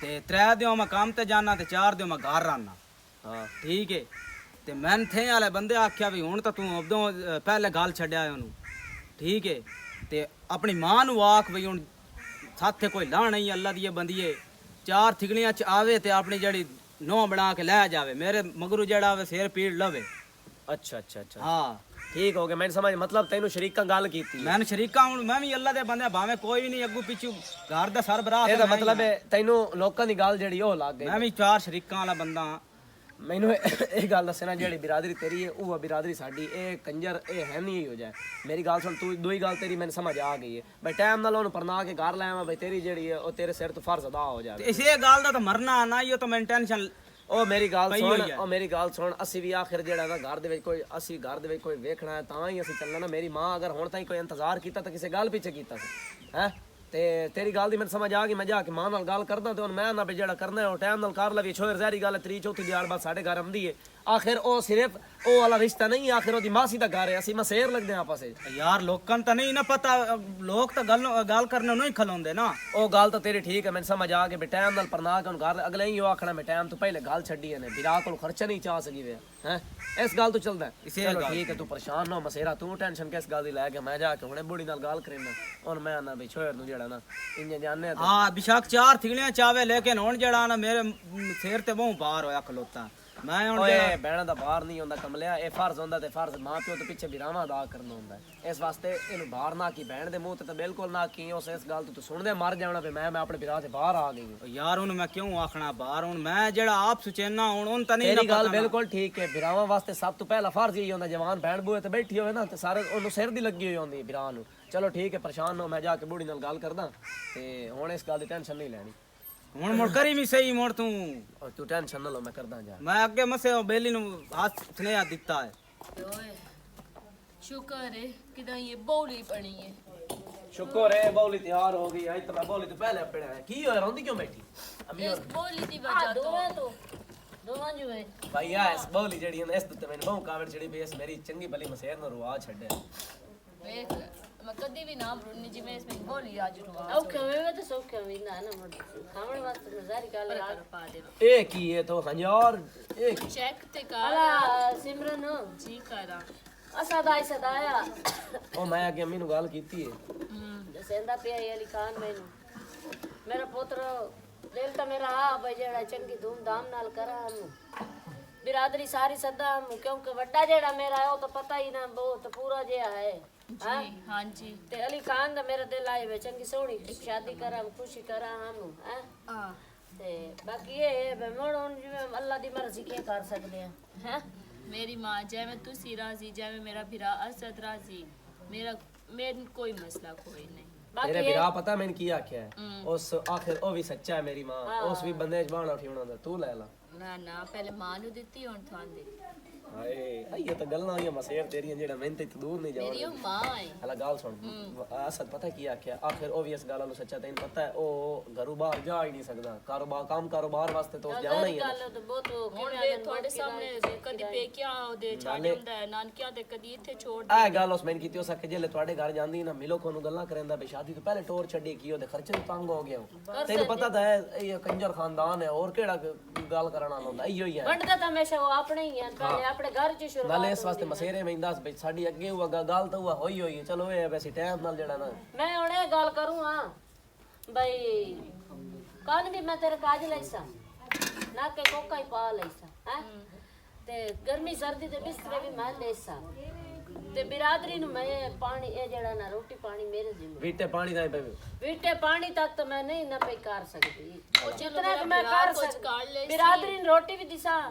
ते 3 दिनों मैं काम ते जाना ते 4 दिनों मैं घर रहना हां ठीक है ते मैं थे वाले बंदे आख्या भी हुन तां तू उदों पहले गल छड्या ओनू ठीक है ते अपनी मां नू आख भी हुन साथे कोई लाण नहीं अल्लाह दी बंदीए 4 थिगड़ियां च आवे ते अपनी जड़ी नौ बना के लै जावे मेरे मगरू जेड़ा वे सिर पीड़ लवे अच्छा अच्छा अच्छा हाँ ठीक हो गया मैं समझ मतलब तैनू शरीका गल कीती मैं शरीका हूं मैं भी अल्लाह दे बंदे भावे कोई भी नहीं अग्गू पिछू घर दा सरबराह ਇਹਦਾ मतलब है तैनू लोकां दी गल जेड़ी ओ लग गई मैं भी 4 शरीकां वाला बंदा हां ਮੈਨੂੰ ਇਹ ਗੱਲ ਦੱਸਣਾ ਜਿਹੜੀ ਬਿਰਾਦਰੀ ਤੇਰੀ ਹੈ ਉਹ ਬਿਰਾਦਰੀ ਸਾਡੀ ਇਹ ਕੰਜਰ ਇਹ ਹੈ ਨਹੀਂ ਹੋ ਜਾਏ ਮੇਰੀ ਗੱਲ ਸੁਣ ਤੂੰ ਦੋਈ ਗੱਲ ਤੇਰੀ ਮੈਨੂੰ ਸਮਝ ਆ ਗਈ ਹੈ ਬਈ ਟਾਈਮ ਨਾਲ ਉਹਨੂੰ ਪਰਨਾ ਕੇ ਘਰ ਲੈ ਆਵਾਂ ਬਈ ਤੇਰੀ ਜਿਹੜੀ ਹੈ ਉਹ ਤੇਰੇ ਸਿਰ ਤੋਂ ਫਰਜ਼ ਅਦਾ ਹੋ ਜਾਵੇ ਇਸੇ ਗੱਲ ਦਾ ਤਾਂ ਮਰਨਾ ਨਾ ਹੀ ਉਹ ਤਾਂ ਮੈਂ ਟੈਨਸ਼ਨ ਉਹ ਮੇਰੀ ਗੱਲ ਪਈ ਸੁਣ ਹੋਈ ਹੈ। ਉਹ ਮੇਰੀ ਗੱਲ ਸੁਣ ਅਸੀਂ ਵੀ ਆਖਿਰ ਜਿਹੜਾ ਨਾ ਘਰ ਦੇ ਵਿੱਚ ਕੋਈ ਅਸੀਂ ਘਰ ਦੇ ਵਿੱਚ ਕੋਈ ਵੇਖਣਾ ਹੈ ਤਾਂ ਹੀ ਅਸੀਂ ਚੱਲਣਾ ਨਾ ਮੇਰੀ ਮਾਂ ਅਗਰ ਹੁਣ ਤਾਈਂ ਕੋਈ ਇੰਤਜ਼ਾਰ ਕੀਤਾ ਤਾਂ ਕਿਸੇ ਗੱਲ ਪਿੱਛੇ ਕੀਤਾ ਸੀ ਹੈ ਤੇ ਤੇਰੀ ਗੱਲ ਦੀ ਮੈਨੂੰ ਸਮਝ ਆ ਗਈ ਮੈਂ ਜਾ ਕੇ ਮਾਂ ਨਾਲ ਗੱਲ ਕਰਦਾ ਤੇ ਹੁਣ ਮੈਂ ਨਾ ਵੀ ਜਿਹੜਾ ਕਰਨਾ ਹੈ ਉਹ ਟਾਈਮ ਨਾਲ ਕਰ ਲਵੀ ਛੋਰ ਜ਼ਾਰੀ ਗੱਲ ਤਰੀ ਚੌਥੀ ਦਿਹਾੜ ਬਾਅਦ ਸਾਡੇ ਘਰ ਆਉਂਦੀ ਹੈ ਆਖਿਰ ਉਹ ਸਿਰਫ ਉਹ ਵਾਲਾ ਰਿਸ਼ਤਾ ਨਹੀਂ ਆਖਿਰ ਉਹਦੀ ਮਾਸੀ ਦਾ ਘਰ ਹੈ ਅਸੀਂ ਮਸੇਰ ਲੱਗਦੇ ਹਾਂ ਆਪਸ ਵਿੱਚ ਯਾਰ ਲੋਕਾਂ ਨੂੰ ਤਾਂ ਨਹੀਂ ਨਾ ਪਤਾ ਲੋਕ ਤਾਂ ਗੱਲ ਕਰਨ ਨੂੰ ਨਹੀਂ ਖਲੋਂਦੇ ਨਾ ਉਹ ਗੱਲ ਤਾਂ ਤੇਰੀ ਠੀਕ ਹੈ ਮੈਨੂੰ ਸਮਝ ਆ ਗਈ ਵੀ ਟਾਈਮ ਨਾਲ ਪਰਨਾ ਕੇ ਹੁਣ ਘਰ ਅਗਲੇ ਹੀ ਉਹ ਆਖਣਾ ਮੈਂ ਟਾਈਮ ਤੋਂ ਪਹਿਲੇ ਗੱਲ ਛੱਡੀ ਨੇ ਵਿਰਾਹ ਕੋਲ ਖਰਚਾ ਨਹੀਂ ਚਾਹ ਸਕੀ ਵੇ ਹੈ ਇਸ ਗੱਲ ਤੋਂ ਚੱਲਦਾ ਚਲੋ ਠੀਕ ਹੈ ਤੂੰ ਪਰੇਸ਼ਾਨ ਨਾ ਮਸੇਰਾ ਤੂੰ ਟੈਨਸ਼ਨ ਕਿਸ ਗੱਲ ਦੀ ਲੈ ਕੇ ਮੈਂ ਜਾ ਕੇ ਹੁਣੇ ਬੁੜੀ ਨਾਲ ਗੱਲ ਕਰੇਨਾ ਹੁਣ ਮੈਂ ਨਾ ਵੀ ਛੋਰ ਨੂੰ ਜਿਹੜਾ ਨਾ ਇੰਨੇ ਜਾਣਨੇ हाँ बेशक 4 थिगड़ियां चावे लेकिन हुन जेड़ा ना मेरे सिर ते बहुत बाहर होया खलोता मैं हुन ਓਏ ਬਹਿਣਾ ਦਾ ਬਾਹਰ ਨਹੀਂ ਹੁੰਦਾ ਕਮਲਿਆ ਇਹ ਫਰਜ਼ ਹੁੰਦਾ ਤੇ ਫਰਜ਼ ਮਾਂ ਪਿਓ ਦੇ ਪਿੱਛੇ ਵਿਰਾਵਾਂ ਅਦਾ ਕਰਨਾ ਹੁੰਦਾ ਇਸ ਵਾਸਤੇ ਇਹਨੂੰ ਬਾਹਰ ਨਾ ਕੀ ਬਹਿਣ ਦੇ ਮੂੰਹ ਤੇ ਤਾਂ ਬਿਲਕੁਲ ਨਾ ਕੀ ਉਸ ਇਸ ਗੱਲ ਤੋਂ ਤੂੰ ਸੁਣਦੇ ਮਰ ਜਾਣਾ ਵੀ ਮੈਂ ਆਪਣੇ ਵਿਰਾਹ ਤੇ ਬਾਹਰ ਆ ਗਈ ਹਾਂ यार हुन मैं क्यों आखना बाहर हुन मैं जेड़ा आप सुचेना हुन ਤਾਂ नहीं ਤੇਰੀ ਗੱਲ ਬਿਲਕੁਲ ਠੀਕ ਹੈ ਵਿਰਾਵਾਂ ਵਾਸਤੇ ਸਭ ਤੋਂ ਪਹਿਲਾ ਫਰਜ਼ ਇਹ ਹੁੰਦਾ ਜਵਾਨ ਭੈਣ ਬੂਏ ਤੇ ਬੈਠੀ ਹੋਵੇ ਨਾ ਤੇ ਸਾਰੇ ਉਹਨੂੰ ਸਿਰ ਦੀ ਲੱਗੀ ਹੋਈ ਹੁੰਦੀ ਵਿਰਾਹ ਨੂੰ ਚਲੋ ਠੀਕ ਹੈ ਪਰੇਸ਼ਾਨ ਨਾ ਹੋ, ਮੈਂ ਜਾ ਕੇ ਬੁੜੀ ਨਾਲ ਗੱਲ ਕਰਦਾ ਤੇ ਹੁਣ ਇਸ ਗੱਲ ਦੀ ਟੈਨਸ਼ਨ ਨਹੀਂ ਲੈਣੀ हुन मुड़ करी भी सही मुड़ तू ਔਰ ਤੂੰ ਟੈਨਸ਼ਨ ਨਾ ਲਓ ਮੈਂ ਕਰਦਾ ਜਾ मैं अगे मसे बेली नु हाथ स्नेहा दिता है ओए शुक्र है कि ये बोली पड़ी है ਸ਼ੁਕਰ ਹੈ ਬੌਲੀ ਤਿਆਰ ਹੋ ਗਈ ਅੱਜ ਤਾਂ ਮੈਂ ਬੌਲੀ ਤੋਂ ਪਹਿਲੇ ਪੜਿਆ ਹੈ ਕੀ ਹੋਇਆ ਰੋਂਦੀ ਕਿਉਂ ਬੈਠੀ ਅਮੀ इस बोली दी ਆ वजह तो ਦੋਵੇਂ ਤੋਂ ਦੋਵਾਂ ਜੁਏ ਭਾਈ ਆ ਇਸ ਬੌਲੀ ਜਿਹੜੀ ਹੈ ਇਸ ਤੇ ਮੈਨੂੰ ਬਹੁਤ ਕਾਵੜ ਚੜੀ ਬੇਸ ਮੇਰੀ ਚੰਗੀ ਭਲੀ ਮਸੇਰ ਨੂੰ ਰਵਾ ਛੱਡਿਆ देख मैं कदी भी नाम रुनी जिਵੇਂ ਇਸ ਵਿੱਚ ਬੋਲੀ ਅੱਜ ਰਵਾ ਔਖੇ ਵੇ ਤੇ ਸੌਖੇ ਵੀ ਨਾ ਨਾ ਮੁੜ ਖਾਵਣ ਵਾਸਤੇ ਨਜ਼ਾਰੀ ਗੱਲ ਆ ਪਾ ਦੇ ਇਹ ਕੀ ਹੈ ਤੋ ਹਜ਼ਾਰ ਇਹ ਕੀ? ਚੈੱਕ ਤੇ ਕਰ ਅਲਾ ਸਿਮਰਨ ਜੀ ਕਰਾ ਸਦਾਇਆ ਉਹ ਮੈਂ ਅੱਗੇ ਅੰਮੀ ਨੂੰ ਗੱਲ ਕੀਤੀ ਹੈ ਦਸੇਂਦਾ ਪਿਆ ਇਹ ਅਲੀ ਖਾਨ ਮੈਨੂੰ ਮੇਰਾ ਪੁੱਤਰ ਦਿਲ ਤਾਂ ਮੇਰਾ ਆ ਬਈ ਜਿਹੜਾ ਚੰਗੀ ਧੂਮਧਾਮ ਨਾਲ ਕਰਾਂ ਨੂੰ ਬਿਰਾਦਰੀ ਸਾਰੀ ਸਦਾ ਕਿਉਂਕਿ ਵੱਡਾ ਜਿਹੜਾ ਮੇਰਾ ਹੈ ਉਹ ਤਾਂ ਪਤਾ ਹੀ ਨਾ ਬਹੁਤ ਪੂਰਾ ਜਿਹਾ ਹੈ ਜੀ ਹਾਂ ਜੀ ਤੇ ਅਲੀ ਖਾਨ ਦਾ ਮੇਰਾ ਦਿਲ ਆਏ ਵੇ ਚੰਗੀ ਸੋਹਣੀ ਸ਼ਾਦੀ ਕਰਾਂ ਖੁਸ਼ੀ ਕਰਾਂ ਹਮ ਹੈ ਆ ਤੇ ਬਾਕੀ ਇਹ ਹੈ ਮੋੜ ਹੁਣ ਜਿਵੇਂ ਅੱਲਾ ਦੀ ਮਰਜ਼ੀ ਕੀ ਕਰ ਸਕਦੇ ਆ ਹੈ ਮੇਰੀ ਮਾਂ ਜਿਵੇਂ ਤੁਸੀਂ ਰਾਜ਼ੀ ਜਿਵੇਂ ਮੇਰਾ ਭਰਾ ਅਸਦ ਰਾਜ਼ੀ ਮੇਰਾ ਕੋਈ ਮਸਲਾ ਕੋਈ ਨਹੀਂ ਤੇਰੇ ਵੀਰਾ ਪਤਾ ਮੈਨੂੰ ਕੀ ਆਖਿਆ ਹੈ ਉਸ ਆਖਿਰ ਉਹ ਵੀ ਸੱਚਾ ਹੈ ਮੇਰੀ ਮਾਂ ਉਸ ਵੀ ਬੰਦੇ ਚ ਬਾਣਾ ਉਠਾਉਣਾ ਦਾ ਤੂੰ ਲੈ ਲਾ ਨਾ ਪਹਿਲੇ ਮਾਂ ਨੂੰ ਦਿੱਤੀ ਹੁਣ ਤੁਹਾਨੂੰ ਦੇ ਹਾਏ ਇਹ ਤਾਂ ਗੱਲਾਂ ਆਈਆਂ ਮਸੇਰ ਤੇਰੀਆਂ ਜਿਹੜਾ ਮੈਨੂੰ ਤੇ ਦੂਰ ਨਹੀਂ ਮੇਰੀ ਜਾਣਾ ਉਹ ਮਾਂ ਹੈ ਹਲਾ ਗੱਲ ਸੁਣ ਅਸਦ ਪਤਾ ਕੀ ਆਖਿਆ ਆਖਿਰ ਉਹ ਵੀ ਇਸ ਗੱਲ ਨੂੰ ਸੱਚਾ ਤੈਨੂੰ ਪਤਾ ਹੈ ਉਹ ਘਰੋਂ ਬਾਹਰ ਜਾ ਹੀ ਨਹੀਂ ਸਕਦਾ ਕਾਰੋਬਾਰ ਵਾਸਤੇ ਤਾਂ ਜਾਣਾ ਹੀ ਹੈ ਗੱਲ ਤਾਂ ਬਹੁਤ ਹੁਣ ਵੇ ਤੁਹਾਡੇ ਸਾਹਮਣੇ ਕਦੀ ਪੇਕਿਆਂ ਉਹਦੇ ਛੱਡ ਹੁੰਦਾ ਹੈ ਨਾਨਕਿਆਂ ਦੇ ਕਦੀ ਇੱਥੇ ਛੋੜ ਇਹ ਗੱਲ ਉਸ ਮੈਨੂੰ ਕੀਤੀ ਉਸ ਕਿ ਜੇ ਤੁਹਾਡੇ ਘਰ ਜਾਂਦੀ ਨਾ ਮਿਲੋ ਕੋਨੂੰ ਗੱਲਾਂ ਕਰੇਂਦਾ ਬੇ ਸ਼ਾਦੀ ਤੋਂ ਪਹਿਲੇ ਟੋਰ ਛੱਡੀ ਕੀ ਉਹਦੇ ਖਰਚੇ ਨੂੰ ਤੰਗ ਹੋ ਗਿਆ ਤੈਨੂੰ ਪਤਾ ਤਾਂ ਹੈ ਇਹ ਕੰਜਰ ਖਾਨਦਾਨ ਹੈ ਹੋਰ ਕਿਹੜਾ ਗੱਲ ਕਰਨ ਵਾਲਾ ਹੁੰਦਾ ਇਹੋ ਹੀ ਹੈ ਵੰਡਦਾ ਤਾਂ ਹਮੇਸ਼ਾ ਉਹ ਆਪਣੇ ਹੀ ਹੈ ਪਹਿਲੇ ਆਪਣੇ ਘਰ ਚ ਸ਼ੁਰੂ ਨਾਲੇ ਇਸ ਵਾਸਤੇ ਮਸੇਰੇ ਮੈਂ ਦੱਸ ਬਈ ਸਾਡੀ ਅੱਗੇ ਉਹ ਗੱਲ ਤਾਂ ਉਹ ਹੋਈ ਹੈ ਚਲੋ ਇਹ ਵੈਸੇ ਟਾਈਮ ਨਾਲ ਜਿਹੜਾ ਨਾ ਮੈਂ ਹੁਣ ਇਹ ਗੱਲ ਕਰੂੰ ਹਾਂ ਬਈ ਕਾਨ ਵੀ ਮੈਂ ਤੇਰੇ ਕਾਜ ਲਈਸਾ ਨਾ ਕੇ ਕੋਕਾ ਹੀ ਪਾ ਲਈਸਾ ਹੈ ਤੇ ਗਰਮੀ ਸਰਦੀ ਦੇ ਬਿਸਤਰੇ ਵੀ ਮੈਂ ਲੈਸਾ ਤੇ ਬਿਰਾਦਰੀ ਨੂੰ ਮੈਂ ਪਾਣੀ ਇਹ ਜਿਹੜਾ ਨਾ ਰੋਟੀ ਪਾਣੀ ਮੇਰੇ ਜ਼ਿੰਮੇ ਵੀਟੇ ਪਾਣੀ ਦਾ ਪਵੇ ਵੀਟੇ ਪਾਣੀ ਤੱਕ ਤਾਂ ਮੈਂ ਨਹੀਂ ਨਾ ਪਈ ਕਰ ਸਕਦੀ ਉਹ ਜਿਤਨਾ ਕਿ ਮੈਂ ਵਿਆਹ ਕਰ ਕੁਝ ਸਕਦੀ ਕਰ ਲੈ ਬਿਰਾਦਰੀ ਨੂੰ ਰੋਟੀ ਵੀ ਦਿਸਾਂ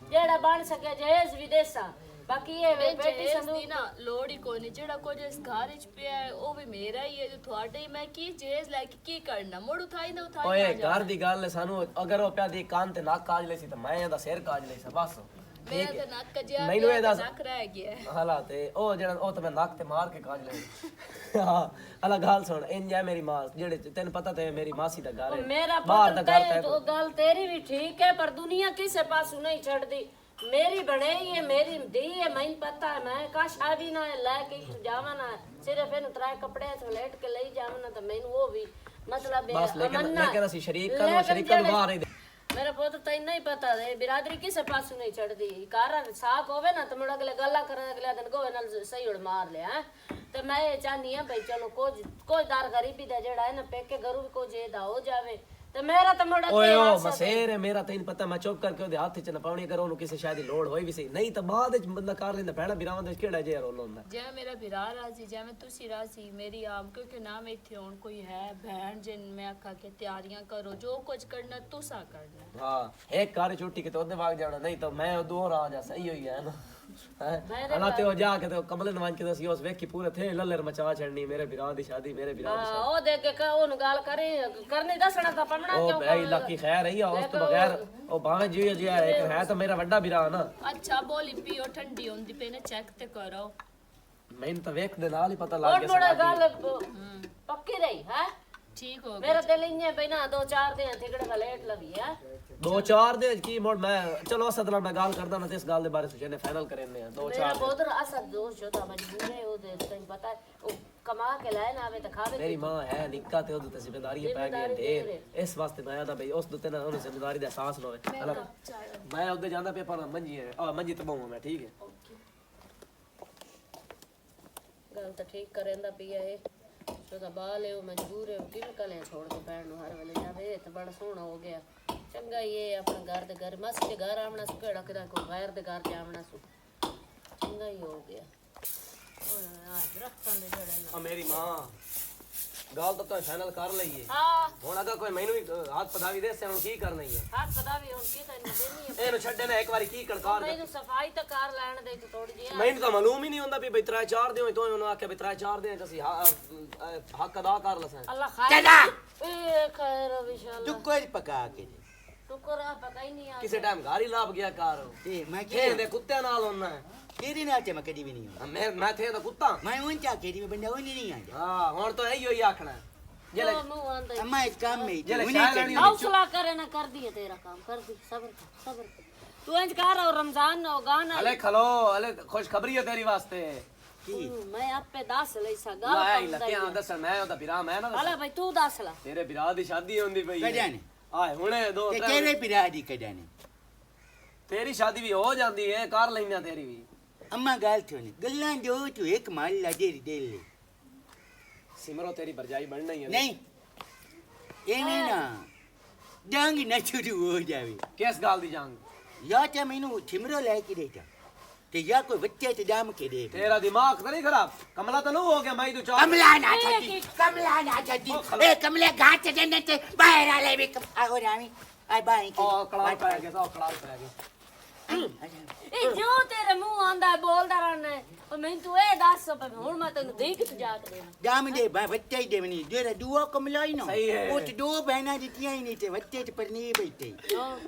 ਜਿਹੜਾ ਬਣ ਸਕੇ ਜਹੇਜ਼ ਵੀ ਦੇਸਾਂ ਬਾਕੀ ਇਹ ਵੇ ਬੇਟੀ ਬੇਟੀ ਸੰਦੂਕ ਸੰਦੀ ਨਾ ਲੋੜ ਹੀ ਕੋਈ ਨਹੀਂ ਜਿਹੜਾ ਕੁਝ ਇਸ ਘਰ ਵਿੱਚ ਪਿਆ ਹੈ ਉਹ ਵੀ ਮੇਰਾ ਹੀ ਹੈ ਜੋ ਤੁਹਾਡੇ ਹੀ ਮੈਂ ਕੀ ਜੇਜ਼ ਲੈ ਕੇ ਕੀ ਕਰਨਾ ਮੁੜ ਉਠਾਈ ਨਾ ਉਠਾਈ ਓਏ ਘਰ ਦੀ ਗੱਲ ਹੈ, ਸਾਨੂੰ ਅਗਰ ਉਹ ਪਿਆ ਦੀ ਕੰਨ ਤੇ ਨੱਕ ਕਾਜ ਲਈ ਸੀ ਤਾਂ ਮੈਂ ਇਹਦਾ ਸਿਰ ਕਾਜ ਲਈ ਸੀ ਬਸ ਮੈਂ ਤਾਂ ਨੱਕ ਕਜਿਆ ਮੈਨੂੰ ਇਹ ਦੱਸ ਨੱਕ ਰਹਿ ਗਿਆ ਹੈ। ਹਾਲਾ ਤੇ ਉਹ ਜਿਹੜਾ ਉਹ ਤਾਂ ਮੈਂ ਨੱਕ ਤੇ ਮਾਰ ਕੇ ਕਾਜ ਲਈ ਹਾਂ ਅਲਾ ਗੱਲ ਸੁਣ ਇੰਜ ਹੈ ਮੇਰੀ ਮਾਂ ਜਿਹੜੇ ਤੈਨੂੰ ਪਤਾ ਤੇ ਮੇਰੀ ਮਾਸੀ ਦਾ ਘਰ ਹੈ ਮੇਰਾ ਬਾਹਰ ਦਾ ਪੁੱਤ ਘਰ ਤੇ ਉਹ ਗੱਲ ਤੇਰੀ ਵੀ ਠੀਕ ਹੈ ਪਰ ਦੁਨੀਆ ਕਿਸੇ ਪਾਸੋਂ ਨਹੀਂ ਛੱਡਦੀ ਮੇਰੀ ਬਣਾਈ ਹੈ ਮੇਰੀ दी है मैं पता है मैं का शादी ना ਲੈ ਕੇ ਜਾਵਾਂ ਨਾ ਸਿਰਫ ਇਹਨੂੰ ਤਰਾਏ ਕੱਪੜੇ ਤੋਂ ਲੇਟ ਕੇ ਲਈ ਜਾਵਾਂ ਨਾ ਤਾਂ ਮੈਨੂੰ ਉਹ ਵੀ ਮਤਲਬ ਬਸ ਲੇਕਿਨ ਅਸੀਂ ਸ਼ਰੀਕਾਂ ਨੂੰ ਬਾਹਰ ਹੀ ਮੇਰਾ ਪੁੱਤ ਤੈਨੂੰ ਹੀ ਪਤਾ ਹੈ ਬਿਰਾਦਰੀ ਕਿਸੇ ਪਾਸੋਂ ਨਹੀਂ ਛੱਡਦੀ ਘਰ ਸਾਖ ਹੋਵੇ ਨਾ ਤਾਂ ਮੁੜ ਅਗਲੇ ਗੱਲਾਂ ਕਰਨ ਅਗਲੇ ਦਿਨ ਗੋਵੇ ਨਾਲ ਸਹੀ ਉੜ ਮਾਰ ਲਿਆ ਤੇ ਮੈਂ ਇਹ ਚਾਹਨੀ ਆ ਭਈ ਚਲੋ ਕੋਈ ਦਰ ਗਰੀਬੀ ਦਾ ਜਿਹੜਾ ਹੈ ਨਾ ਪੇਕੇ ਘਰੂ ਵੀ ਕੋਈ ਜੇ ਦਾ ਹੋ ਜਾਵੇ ਤੇ ਮੇਰਾ ਤਾਂ ਮੁੜ ਓਏ ਉਹ ਮਸੇਰ ਹੈ ਮੇਰਾ ਤੈਨੂੰ ਪਤਾ ਮੈਂ ਚੁੱਪ ਕਰਕੇ ਉਹਦੇ ਹੱਥ 'ਚ ਨਾ ਪਾਉਣੀ ਅਗਰ ਉਹਨੂੰ ਕਿਸੇ ਸ਼ਾਇਦ ਦੀ ਲੋੜ ਹੋਈ ਵੀ ਸੀ ਨਹੀਂ ਤਾਂ ਬਾਅਦ ਵਿੱਚ ਬੰਦਾ ਕਰ ਲੈਂਦਾ ਭੈਣਾ ਬਿਰਾਵਾਂ ਦੇ ਕਿਹੜਾ ਜਿਹਾ ਰੋਲ ਹੁੰਦਾ ਜਿਵੇਂ ਮੇਰਾ ਭਰਾ ਰਾਜੀ ਜਿਵੇਂ ਤੁਸੀਂ ਰਾਜੀ ਮੇਰੀ ਆਪ ਕਿਉਂਕਿ ਨਾ ਮੈਂ ਇੱਥੇ ਹੁਣ ਕੋਈ ਹੈ ਭੈਣ ਜਿਨ ਮੈਂ ਆਖਾ ਕੇ ਤਿਆਰੀਆਂ ਕਰੋ ਜੋ ਕੁਝ ਕਰਨਾ ਤੁਸੀਂ ਕਰਨਾ ਹਾਂ ਇੱਕ ਕਾਰ ਛੁੱਟੀ ਕੇ ਤੇ ਉਹਦੇ ਵਾਗ ਜਾਣਾ ਨਹੀਂ ਤਾਂ ਮੈਂ ਉਹ ਦੋ ਰਾਹ ਜਾ ਸਹੀ ਹੋਈ ਹੈ ਨਾ ਹਨਾ ਤੇ ਉਹ ਜਾ ਕੇ ਤੇ ਕਮਲੇ ਨਵਾਂ ਕੇ ਦਸੀ ਉਸ ਵੇਖੀ ਪੂਰੇ ਥੇ ਲੱਲਰ ਮਚਾ ਛੜਨੀ ਮੇਰੇ ਵਿਰਾਹ ਦੀ ਸ਼ਾਦੀ ਮੇਰੇ ਵਿਰਾਹ ਦੀ ਸ਼ਾਦੀ ਉਹ ਦੇਖ ਕੇ ਉਹਨੂੰ ਗੱਲ ਕਰਨੀ ਦੱਸਣਾ ਤਾਂ ਪੜਨਾ ਉਹ ਕਿਉਂ ਬਈ ਲੱਕੀ ਖੈਰ ਰਹੀ ਆ ਉਸ ਤੋਂ ਬਗੈਰ ਉਹ ਭਾਵੇਂ ਜਿਉਂ ਜਿਹਾ ਇੱਕ ਹੈ ਤਾਂ ਮੇਰਾ ਵੱਡਾ ਵਿਰਾਹ ਨਾ ਅੱਛਾ ਬੋਲੀ ਪੀਓ ਠੰਡੀ ਹੁੰਦੀ ਪਈ ਨਾ ਚੈੱਕ ਤੇ ਕਰੋ ਮੈਨੂੰ ਤਾਂ ਵੇਖ ਦੇ ਨਾਲ ਹੀ ਪਤਾ ਲੱਗ ਹੋਰ ਗਿਆ ਬੜਾ ਗੱਲ ਪੱਕੀ ਰਹੀ ਹੈ ਠੀਕ ਹੋ ਗਿਆ ਮੇਰਾ ਦਿਲ ਇੰਨੇ ਬਈ ਨਾ 2-4 ਦਿਨ ਥਿਕੜੇ ਲੇਟ ਲਵੀ ਹੈ 2-4 ਦੇ ਕੀ ਮੋੜ ਮੈਂ ਚਲੋ ਅਸਦ ਨਾਲ ਮੈਂ ਗੱਲ ਕਰਦਾ ਨਾ ਤੇ ਇਸ ਗੱਲ ਦੇ ਬਾਰੇ ਸੁਝਣੇ ਫਾਈਨਲ ਕਰਨੇ ਆ 2-4 ਮੇਰਾ ਬੋਦਰ ਅਸਦ ਦੋਸਤ ਜੋ ਤਾਂ ਮਜਬੂਰ ਹੈ ਉਹਦੇ ਤੈਨੂੰ ਪਤਾ ਹੈ, ਉਹ ਕਮਾ ਕੇ ਲੈ ਨਾ ਆਵੇ ਤਾਂ ਖਾਵੇ ਮੇਰੀ ਮਾਂ ਹੈ ਨਿੱਕਾ ਤੇ ਉਹਦੇ ਤੇ ਜ਼ਿੰਮੇਵਾਰੀ ਪੈ ਗਈ ਢੇਰ ਇਸ ਵਾਸਤੇ ਮੈਂ ਆਦਾ ਬਈ ਉਸ ਦੇ ਨਾਲ ਉਹਨੂੰ ਜ਼ਿੰਮੇਵਾਰੀ ਦਾ ਅਹਿਸਾਸ ਨਾ ਹੋਵੇ ਮੈਂ ਉਹਦੇ ਜਾਂਦਾ ਪਿਆ ਪਰ ਮੰਜੀ ਹੈ ਆ ਮੰਜੀ ਤਬਾਉਂ ਮੈਂ ਠੀਕ ਹੈ ਗੱਲ ਤਾਂ ਠੀਕ ਕਰੇਂਦਾ ਪਿਆ ਇਹ ਜੋ ਤਾਂ ਬਾਲ ਹੈ ਉਹ ਮਜਬੂਰ ਹੈ ਉਹ ਕਿਵੇਂ ਕਲੇ ਛੋੜ ਕੇ ਪੈਣ ਨੂੰ ਹਰ ਵੇਲੇ ਜਾਵੇ ਇਹ ਤਾਂ ਬੜਾ ਸੋਹਣਾ ਹੋ ਗਿਆ ਚੰਗਾ ਹੀ ਇਹ ਆਪਣਾ ਘਰ ਦੇ ਘਰ ਮਾਸੀ ਦੇ ਘਰ ਆਵਣਾ ਸੁ ਕਿਹੜਾ ਕਿਦਾ ਕੋਈ ਗੈਰ ਦੇ ਘਰ ਜਾਵਣਾ ਸੁ ਚੰਗਾ ਹੀ ਹੋ ਗਿਆ ਓਏ ਆ ਰੱਖਾਂ ਦੇ ਜਿਹੜੇ ਨਾ ਆ ਮੇਰੀ ਮਾਂ ਗੱਲ ਤਾਂ ਤੂੰ ਫਾਈਨਲ ਕਰ ਲਈਏ ਹਾਂ ਹੁਣ ਅਗਾ ਕੋਈ ਮੈਨੂੰ ਵੀ ਹੱਥ ਪਦਾਵੀ ਦੇ ਸੇ ਹੁਣ ਕੀ ਕਰਨਾ ਹੀ ਹੈ ਹੱਥ ਪਤਾ ਵੀ ਹੁਣ ਕੀ ਤੈਨੂੰ ਦੇਣੀ ਹੈ ਇਹਨੂੰ ਛੱਡੇ ਨਾ ਇੱਕ ਵਾਰੀ ਕੀ ਕਣਕਾਰ ਮੈਨੂੰ ਸਫਾਈ ਤਾਂ ਕਰ ਲੈਣ ਦੇ ਤੂੰ ਥੋੜੀ ਜਿਹੀ ਮੈਨੂੰ ਤਾਂ ਮਾਲੂਮ ਹੀ ਨਹੀਂ ਹੁੰਦਾ ਵੀ 3-4 ਦਿਨ ਹੋਏ ਤੋਂ ਉਹਨੂੰ ਆਖਿਆ ਵੀ 3-4 ਦਿਨ ਅਸੀਂ ਹੱਕ ਅਦਾ ਕਰ ਲਸਾਂ ਅੱਲਾ ਖੈਰ ਚਲਾ ਏ ਖੈਰ ਵਿਸ਼ਾਲ ਤੂੰ ਕੋਈ ਪਕਾ ਕੇ ਦੇ ਟੁਕਰਾ ਪਤਾ ਹੀ ਨਹੀਂ ਆ ਕਿਸੇ ਟਾਈਮ ਘਰ ਹੀ ਲੱਭ ਗਿਆ ਕਾਰ ਤੇ ਮੈਂ ਖੇਡ ਦੇ ਕੁੱਤਿਆਂ ਨਾਲ ਹੁੰਦਾ ਤੇਰੇ ਨਾਲ ਤੇ ਮੈਂ ਕਦੀ ਵੀ ਨਹੀਂ ਹੋਇਆ ਮੈਂ ਥੇ ਦਾ ਕੁੱਤਾ ਮੈਂ ਉਹ ਚਾ ਕੇ ਦੀ ਬੰਦਾ ਉਹ ਨਹੀਂ ਆਂਦਾ ਹਾਂ ਹੁਣ ਤਾਂ ਇਹੋ ਹੀ ਆਖਣਾ ਜਿਹੜੇ ਮੂੰਹ ਆਂਦਾ ਅਮਾ ਇਸ ਕੰਮ में ਜਿਹੜੇ तू ਸ਼ਾਇਰ नहीं ਨਹੀਂ हौसला करे ना कर दिए तेरा काम कर दी सब्र कर तू इंज कर और रमजान ना हो गाना ਹਲੇ ਖਲੋ ਹਲੇ ਖੁਸ਼ਖਬਰੀ ਹੈ ਤੇਰੀ ਵਾਸਤੇ मैं आप पे 10 ले सा ਲੈ गाल ਲੱਕਿਆਂ ਦੱਸ ਮੈਂ ਉਹਦਾ ਵੀਰਾ ਮੈਂ ਨਾ अला भाई तू 10 ला ਤੇਰੇ ਵੀਰਾ ਦੀ ਸ਼ਾਦੀ ਹੁੰਦੀ ਪਈ ਹੈ कड़ाने ਆਏ ਹੁਣੇ ਦੋ ते ਤਿੰਨ- तेरे पिरा दी कड़ाने ਤੇਰੀ ਸ਼ਾਦੀ ਵੀ ਹੋ ਜਾਂਦੀ ਹੈ ਕਰ ਲੈਣਾ ਤੇਰੀ ਵੀ अम्मा गाल थोनी गल्ला जो तू एक माल ला दे ले ਸਿਮਰੋ ਤੇਰੀ ਬਰਜਾਈ ਬਣਨਾ ਹੀ ਹੈ नहीं ये नहीं ना डांगी ना शुरू हो जावे ਕਿਸ ਗੱਲ ਦੀ ਜੰਗ या ते मैनू छिमरो ले के देता ते या कोई बच्चे ते दाम के दे ਤੇਰਾ ਦਿਮਾਗ ਤਾਂ ਨਹੀਂ ਖਰਾਬ ਕਮਲਾ ਤਾਂ ਨੂੰ ਹੋ ਗਿਆ ਮੈਂ ਤੂੰ ਚਾਹ कमला ना छदी ए कमले घाट देने ते बाहर आ ले भी आगो रामी आई बाई ਉਹ ਕਲਾਲ ਪੈ ਗਿਆ ਉਹ ਕਲਾਲ ਪੈ ਗਿਆ ए जो तेरे मुंह आंदा है बोलदा रहना है और मैं तू ए 10 पे हुन मैं तेन देख तू जा के देना दाम दे बच्चे दे मनी जेरा दुआ कमला ही ना सही है। वो तो दो बहना दितियां ही नहीं ते बच्चे ते पर नहीं बैठे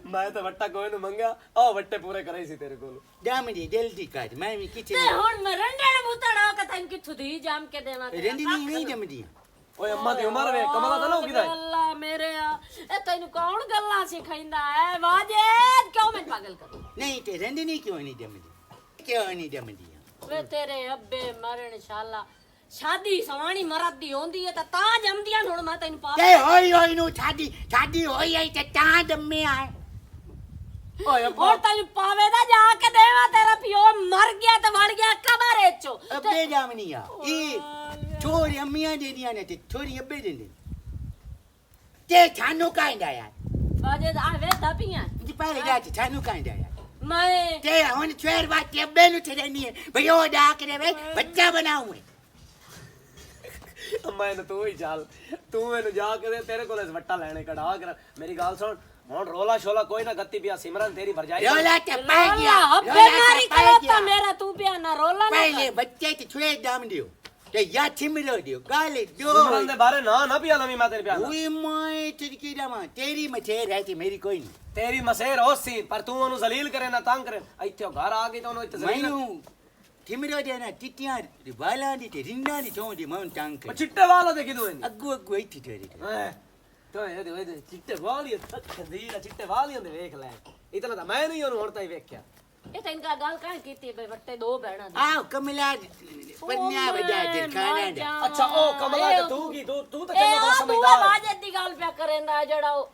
ਮੈਂ ਤਾਂ ਵੱਟਾ ਕੋਈ ਨੂੰ ਮੰਗਿਆ ਉਹ ਵੱਟੇ ਪੂਰੇ ਕਰੇ ਸੀ ਤੇਰੇ ਕੋਲ दाम दे जल्दी काट मैं भी ते किथे हुन मैं रंडे मुतड़ा के तैन किथु दी जाम के देवा रेंदी नहीं जम दी ਓਏ ਅੰਮਾ ਦੀ ਉਮਰ ਵੇ ਕਮਲਾ ਤਾਂ ਨੂੰ ਕਿਦਾ ਅੱਲਾ ਮੇਰੇ ਆ ਇਹ ਤੈਨੂੰ ਕੌਣ ਗੱਲਾਂ ਸਿਖਾਉਂਦਾ ਹੈ ਵਾਜੇ ਕਿਉਂ ਮੈਂ ਪਾਗਲ ਕਰ नहीं ते रेंदी नहीं क्यों नहीं जम दी क्यों नहीं जम दी ਵੇ ਤੇਰੇ ਅੱਬੇ ਮਰਨ ਇਨਸ਼ਾਅੱਲਾ ਸ਼ਾਦੀ ਸਵਾਣੀ ਮਰਦ ਦੀ ਹੁੰਦੀ ਹੈ ਤਾਂ ਜੰਮਦੀਆਂ ਹੁਣ ਮੈਂ ਤੈਨੂੰ ਪਾ ते होई होई नु छादी होई आई ते ता जम्मे आए ਓਏ ਹੋਰ ਤੈਨੂੰ ਪਾਵੇ ਦਾ ਜਾ ਕੇ ਦੇਵਾ ਤੇਰਾ ਪਿਓ ਮਰ ਗਿਆ ਤੇ ਵੜ ਗਿਆ ਕਬਰ ਚੋਂ अबे जामनिया ई छोरी अम्मियां दे दिया ने ते छोरी अबे दे ते थानो कांदा यार ਵਾਜੇ ਆ ਵੇ ਦਪੀਆਂ ਜੀ ਪਹਿਲੇ ਜਾ ਚ ਸਾਨੂੰ ਕਹਿੰਦਾ ਯਾਰ ਮੈਂ ਤੇ ਹੁਣ ਛੇਰ ਬਾਤ ਅੱਬੇ ਨੂੰ ਛੜਨੀ ਹੈ ਭਈ ਉਹ ਜਾ ਕੇ ਵੇ ਬੱਚਾ ਬਣਾਉਂ ਮੈਨੂੰ ਤੂੰ ਹੀ ਚੱਲ ਤੂੰ ਮੈਨੂੰ ਜਾ ਕੇ ਦੇ ਤੇਰੇ ਕੋਲ ਵੱਟਾ ਲੈਣੇ ਕਢਾ ਕਰ ਮੇਰੀ ਗੱਲ ਸੁਣ ਹੁਣ ਰੋਲਾ ਸ਼ੋਲਾ ਕੋਈ ਨਾ ਗੱਤੀ ਪਿਆ ਸਿਮਰਨ ਤੇਰੀ ਭਰਜਾਈ ਰੋਲਾ ਤੇ ਪੈ ਗਿਆ ਅੱਬੇ ਮਾਰੀ ਕਰਤਾ ਮੇਰਾ ਤੂੰ ਪਿਆ ਨਾ ਰੋਲਾ ਨਾ ਪਹਿਲੇ ਬੱਚੇ ਤੇ ਛੁਏ ਦਮ ਦਿਓ ਤੇ ਯਾ ਛਿਮਰੋ ਦਿਓ ਗਾਲੇ ਦੋ ਸਿਮਰਨ ਦੇ ਬਾਰੇ ਨਾ ਪਿਆ ਲਵੀ ਮੈਂ ਤੇਰੇ ਪਿਆ ਉਈ ਮੈਂ ਚਿੜਕੀ ਦਵਾਂ ਤੇਰੀ ਮਛੇਰ ਹੈ ਤੇ ਮੇਰੀ ਕੋਈ ਨਹੀਂ ਤੇਰੀ ਮਸੇਰ ਹੋਸੀ ਪਰ ਤੂੰ ਉਹਨੂੰ ਜ਼ਲੀਲ ਕਰੇ ਨਾ ਤੰਗ ਕਰੇ ਇੱਥੇ ਉਹ ਘਰ ਆ ਗਈ ਤਾਂ ਉਹਨੂੰ ਇੱਥੇ ਜ਼ਲੀਲ ਮੈਨੂੰ ਠਿਮਰੋ ਦੇ ਨਾ ਟਿੱਟੀਆਂ ਵਾਲਾਂ ਦੀ ਤੇ ਰਿੰਨਾਂ ਦੀ ਚੋਂ ਦੀ ਮੈਂ ਟੰਕ ਉਹ ਚਿੱਟੇ ਵਾਲਾ ਦੇਖੀ ਤੂੰ ਇਹਨੂੰ ਅੱਗੂ ਇੱਥੇ ਤੇਰੀ ਤੋ ਇਹਦੇ ਚਿੱਟੇ ਵਾਲੀ ਖੰਦੀਰ ਚਿੱਟੇ ਵਾਲੀਆਂ ਦੇ ਵੇਖ ਲੈ ਇਤਨਾ ਤਾਂ ਮੈਂ ਨਹੀਂ ਉਹਨੂੰ ਹੁਣ ਤਾਂ ਹੀ ਵੇਖਿਆ ਇਹ ਤਾਂ ਇਨਕਾ ਗੱਲ ਕਾਹ ਕੀਤੀ ਬਈ ਵੱਟੇ ਦੋ ਬਹਿਣਾ ਆਹ ਕਮਲਾ ਪੰਨਿਆ ਵਜਾ ਦੇ ਖਾਣਾ ਦਾ ਅੱਛਾ ਉਹ ਕਮਲਾ ਤੇ ਤੂੰ ਕੀ ਤੂੰ ਤਾਂ ਇਹ ਚੰਗਾ ਤੂੰ ਸਮਝਦਾਰ ਵਾਜੇ ਦੀ ਗੱਲ ਪਿਆ ਕਰੇਂਦਾ ਜਿਹੜਾ ਉਹ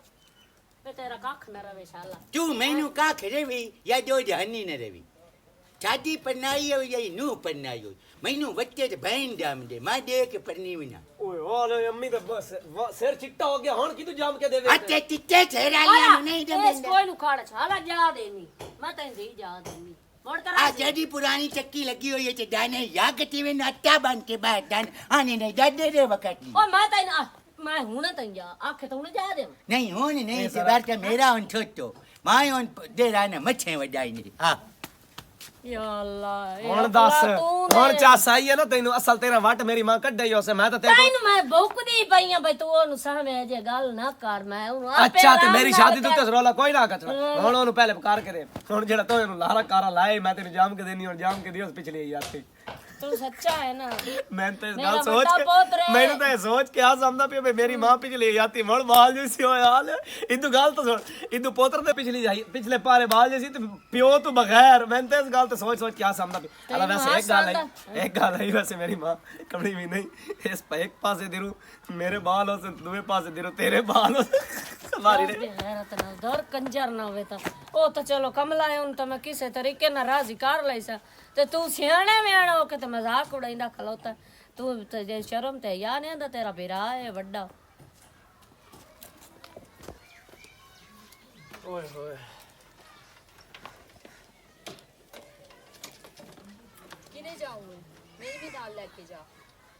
ਵੇ ਤੇਰਾ ਕੱਖ ਨਾ ਰਵੇ ਸ਼ਾਲਾ ਤੂੰ ਮੈਨੂੰ ਕਾ ਖੜੇਵੀ ਜਾਂ ਜੋ ਜਹਨੀ ਨਾ ਰਵੀ ਛਾਦੀ ਪਨਾਈ ਹੋਈ ਜਾਂ ਨੂੰ ਪਨਾਈ ਹੋਈ ਮੈਨੂੰ ਬੱਚੇ ਤੇ ਬੈਨ ਦਮ ਦੇ ਮੈਂ ਦੇ ਕੇ ਪਰਨੀ ਵੀ ਨਾ ਓਏ ਓਏ ਅੰਮੀ ਤਾਂ ਬਸ ਸਿਰ ਚਿੱਟਾ ਹੋ ਗਿਆ ਹੁਣ ਕੀ ਤੂੰ ਜੰਮ ਕੇ ਦੇਵੇ ਅੱਤੇ ਚਿੱਟੇ ਛੇਰਾਲੀਆਂ ਨੂੰ ਨਹੀਂ ਇਸ ਦਮਦਾ ਕੋਈ ਨੂੰ ਖਾੜ ਛਾਲਾ ਜਾ ਦੇਨੀ ਮੈਂ ਤੈਨੂੰ ਦੀ ਜਾ ਦੇਨੀ ਮੋੜ ਕਰ ਆ ਜਿਹੜੀ ਪੁਰਾਣੀ ਚੱਕੀ ਲੱਗੀ ਹੋਈ ਹੈ ਤੇ ਦਾਣੇ ਯਾ ਗਤੀ ਵਿੱਚ ਨੱਟਾ ਬਣ ਕੇ ਬਾਹਰ ਦਾਨ ਆਨੇ ਨਹੀਂ ਦੱਦੇ ਦੇ ਵਕਤ ਓ ਮੈਂ ਤੈਨੂੰ ਮੈਂ ਹੁਣ ਤੈਨੂੰ ਜਾ ਆਖੇ ਤੂੰ ਜਾ ਦੇ ਨਹੀਂ ਹੁਣ ਨਹੀਂ ਤੇ ਬਾਰ ਤੇ ਮੇਰਾ ਹੁਣ ਛੋਟੋ ਮੈਂ ਹੁਣ ਦੇ ਰਾਣਾ ਮੱਛੇ ਵਡਾਈ ਨਹੀਂ ਹਾਂ ਯਾ ਅੱਲਾ ਹੁਣ ਦੱਸ ਹੁਣ ਚਾਸ ਆਈ ਹੈ ਨਾ ਤੈਨੂੰ ਅਸਲ ਤੇਰਾ ਵੱਟ ਮੇਰੀ ਮਾਂ ਕੱਢਈ ਉਸੇ ਮੈਂ ਤਾਂ ਤੇਰੇ ਤੈਨੂੰ ਮੈਂ ਭੁੱਖਦੀ ਪਈ ਆ ਬਈ ਤੂੰ ਉਹਨੂੰ ਸਾਹਮਣੇ ਜੇ ਗੱਲ ਨਾ ਕਰ ਮੈਂ ਉਹਨੂੰ ਆਪੇ ਅੱਛਾ ਤੇ ਆਰਾਮ ਮੇਰੀ ਨਾਲ ਸ਼ਾਦੀ ਦੇ ਕਰ। ਉੱਤੇ ਰੋਲਾ ਕੋਈ ਨਾ ਕਚਰਾ ਹੁਣ ਉਹਨੂੰ ਪਹਿਲੇ ਪਕਾਰ ਕੇ ਦੇ ਹੁਣ ਜਿਹੜਾ ਤੂੰ ਇਹਨੂੰ ਲਾਰਾ ਕਾਰਾ ਲਾਏ ਮੈਂ ਤੈਨੂੰ ਜਾਮ ਕੇ ਦੇਣੀ ਹੁਣ ਜਾਮ ਕੇ ਦਿਓ ਪਿਛਲੇ ਯਾਰ ਤੇ ਤੂੰ ਸੱਚਾ ਹੈ ਨਾ ਮੈਂ ਤਾਂ ਇਸ ਮੇਰਾ ਗੱਲ ਸੋਚ ਵੱਡਾ ਪੁੱਤ ਕੇ ਰੇ। ਮੈਨੂੰ ਤਾਂ ਇਹ ਸੋਚ ਕੇ ਆ ਸਮਝਦਾ ਪਿਆ ਵੀ ਮੇਰੀ ਮਾਂ ਪਿਛਲੀ ਜਾਤੀ ਮੜ ਬਾਲ ਜੈਸੀ ਹੋਇਆ ਹਾਲ ਇਦੋਂ ਗੱਲ ਤਾਂ ਸੁਣ ਇਦੋਂ ਪੋਤਰ ਦੇ ਪਿਛਲੇ ਪਾਰੇ ਬਾਲ ਜੈਸੀ ਤੇ ਪਿਓ ਤੋਂ ਬਗੈਰ ਮੈਂ ਤਾਂ ਇਸ ਗੱਲ ਤੇ ਸੋਚ ਕੇ ਆ ਸਮਝਦਾ ਪਿਆ ਅਲਾ ਵੈਸੇ ਇੱਕ ਗੱਲ ਹੈ ਵੈਸੇ ਮੇਰੀ ਮਾਂ ਕਮਲੀ ਵੀ ਨਹੀਂ ਇਸ ਇੱਕ ਪਾਸੇ ਦਿਰੂ ਮੇਰੇ ਬਾਲ ਉਸ ਦੂਏ ਪਾਸੇ ਦਿਰੂ ਤੇਰੇ ਬਾਲ ਮਾਰੀ ਰੇ ਗੈਰਤ ਨਾ ਦਰ ਕੰਜਰ ਨਾ ਹੋਵੇ ਤਾਂ ਉਹ ਤਾਂ ਚਲੋ ਕਮਲਾ ਹੈ ਉਹਨੂੰ ਤਾਂ ਮੈਂ ਕਿਸੇ ਤਰੀਕੇ ਨਾਲ ਰਾਜ਼ੀ ਕਰ ਲਈ ਸਾਂ ਤੇ ਤੂੰ ਸਿਆਣੇ ਵਿਆਣਾ ਹੋ ਕੇ ਤੇ ਮਜ਼ਾਕ ਉਡਾਈਂਦਾ ਖਲੋਤਾ ਤੂੰ ਤੇ ਜੇ ਸ਼ਰਮ ਤੇ ਯਾ ਨਹੀਂ ਆਂਦਾ ਤੇਰਾ ਵੀਰਾ ਹੈ ਵੱਡਾ ਓਏ ਹੋਏ ਕਿਨੇ ਜਾऊं ਮੇਰੇ ਵੀ ਨਾਲ ਲੈ ਕੇ ਜਾ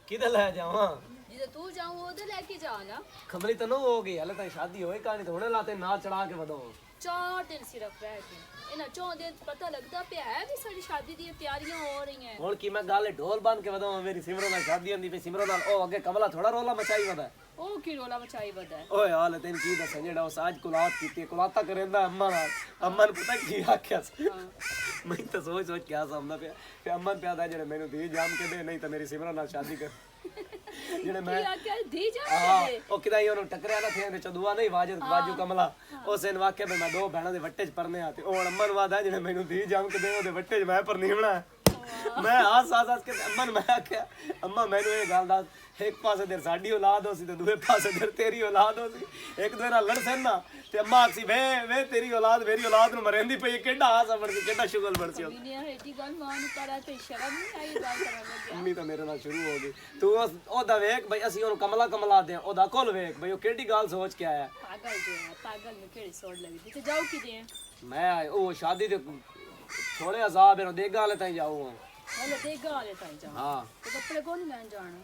ਕਿਧਰ ਲੈ ਜਾਵਾਂ ਜਿੱਦੇ ਤੂੰ ਜਾऊं ਉਹਦੇ ਲੈ ਕੇ ਜਾ ਨਾ ਖਬਰੀ ਤਾਂ ਨਾ ਹੋ ਗਈ ਹਲੇ ਤਾਂ ਸ਼ਾਦੀ ਹੋਏ ਕਹਾਣੀ ਥੋੜੇ ਲਾਤੇ ਨਾਲ ਚੜਾ ਕੇ ਵਧੋ 4 ਦਿਨ ਸਿਰਫ ਰਹਿ ਗਏ ਇਹਨਾਂ 4 ਦਿਨ ਪਤਾ ਲੱਗਦਾ ਪਿਆ ਹੈ ਵੀ ਸਾਡੀ ਸ਼ਾਦੀ ਦੀਆਂ ਤਿਆਰੀਆਂ ਹੋ ਰਹੀਆਂ ਹੁਣ ਕੀ ਮੈਂ ਗੱਲ ਢੋਲ ਬੰਨ ਕੇ ਵਧਾਵਾਂ ਮੇਰੀ ਸਿਮਰੋ ਨਾਲ ਸ਼ਾਦੀ ਹੁੰਦੀ ਪਈ ਸਿਮਰੋ ਨਾਲ ਉਹ ਅੱਗੇ ਕਮਲਾ ਥੋੜਾ ਰੋਲਾ ਮਚਾਈ ਵਦਾ ਉਹ ਕੀ ਰੋਲਾ ਮਚਾਈ ਵਦਾ ਓਏ ਹਾਲੇ ਤੈਨੂੰ ਕੀ ਦੱਸਾਂ ਜਿਹੜਾ ਉਸ ਅੱਜ ਕੁਲਾਤ ਕੀਤੀ ਕੁਲਾਤਾ ਕਰੇਂਦਾ ਅੰਮਾ ਨਾਲ ਅੰਮਾ ਨੂੰ ਪਤਾ ਕੀ ਆਖਿਆ ਸੀ ਮੈਂ ਤਾਂ ਸੋਚ ਕੇ ਆ ਸਮਝਦਾ ਪਿਆ ਕਿ ਅੰਮਾ ਪਿਆਦਾ ਜਿਹੜੇ ਮੈਨੂੰ ਦੀ ਜਾਮ ਕੇ ਦੇ ਨਹੀਂ ਤਾਂ ਮੇਰੀ ਸਿਮਰੋ ਨਾਲ ਸ਼ਾਦੀ ਕਰ ਜਿਹੜੇ ਮੈਂ ਕੀ ਆਖਿਆ ਦੀ ਜਾ ਹਾਂ ਉਹ ਕਿਦਾਂ ਹੀ ਉਹਨੂੰ ਟੱਕਰਿਆ ਨਾ ਥੇ ਵਿੱਚ ਦੁਆ ਨਹੀਂ ਬਾਜੂ ਕਮਲਾ ਉਸੇ ਨੇ ਵਾਕਿਆ ਮੈਂ ਦੋ ਭੈਣਾਂ ਦੇ ਵੱਟੇ 'ਚ ਪਰਨੇ ਆ ਤੇ ਉਹ ਅੰਮਾ ਨੂੰ ਆਦਾ ਜਿਹੜੇ ਮੈਨੂੰ ਦੀ ਜਾਮ ਕੇ ਦੇ ਉਹਦੇ ਵੱਟੇ 'ਚ ਮੈਂ ਪਰਨੀ ਬਣਾ ਮੈਂ ਆਸ ਕੇ ਅੰਮਾ ਨੂੰ ਮੈਂ ਆਖਿਆ ਅੰਮਾ ਮੈਨੂੰ ਇਹ ਗੱਲ ਦੱਸ ਇੱਕ ਪਾਸੇ ਦੇ ਸਾਡੀ ਔਲਾਦ ਹੋ ਸੀ ਤੇ ਦੂਏ ਪਾਸੇ ਦੇ ਤੇਰੀ ਔਲਾਦ ਹੋ ਸੀ ਇੱਕ ਦੂਜੇ ਨਾਲ ਲੜ ਸਨ ਨਾ ਤੇ ਅੰਮਾ ਆਖੀ ਵੇ ਤੇਰੀ ਔਲਾਦ ਮੇਰੀ ਔਲਾਦ ਨੂੰ ਮਰੇਂਦੀ ਪਈ ਕਿਹੜਾ ਆਸ ਬਣ ਕੇ ਕਿਹੜਾ ਸ਼ੁਗਲ ਬਣ ਸੀ ਦੁਨੀਆ ਹੈਦੀ ਗੱਲ ਮਾਂ ਨੂੰ ਕਰਾ ਤੇ ਸ਼ਰਮ ਨਹੀਂ ਆਈ ਗੱਲ ਕਰਨ ਲੱਗਿਆ ਅੰਮੀ ਤਾਂ ਮੇਰੇ ਨਾਲ ਸ਼ੁਰੂ ਹੋ ਗਈ ਤੂੰ ਉਹਦਾ ਵੇਖ ਬਈ ਅਸੀਂ ਉਹਨੂੰ ਕਮਲਾ ਦੇ ਉਹਦਾ ਕੋਲ ਵੇਖ ਬਈ ਉਹ ਕਿਹੜੀ ਗੱਲ ਸੋਚ ਕੇ ਆਇਆ ਪਾਗਲ ਜੋ ਹੈ ਪਾਗਲ ਨੂੰ ਕਿਹੜੀ ਸੋੜ ਲੱਗੀ ਤੇ ਜਾਓ ਕਿਦੇ ਮੈਂ ਉਹ ਸ਼ਾਦੀ ਦੇ ਥੋੜੇ ਅਜ਼ਾਬ ਇਹਨੂੰ ਦੇਗਾ ਵਾਲੇ ਤਾਈਂ ਜਾਊਂ ਹਲੇ ਦੇਗਾ ਵਾਲੇ ਤਾਈ ਜਾ ਹਾਂ ਤੇ ਕੱਪੜੇ ਕੋਣ ਲੈਣ ਜਾਣਾ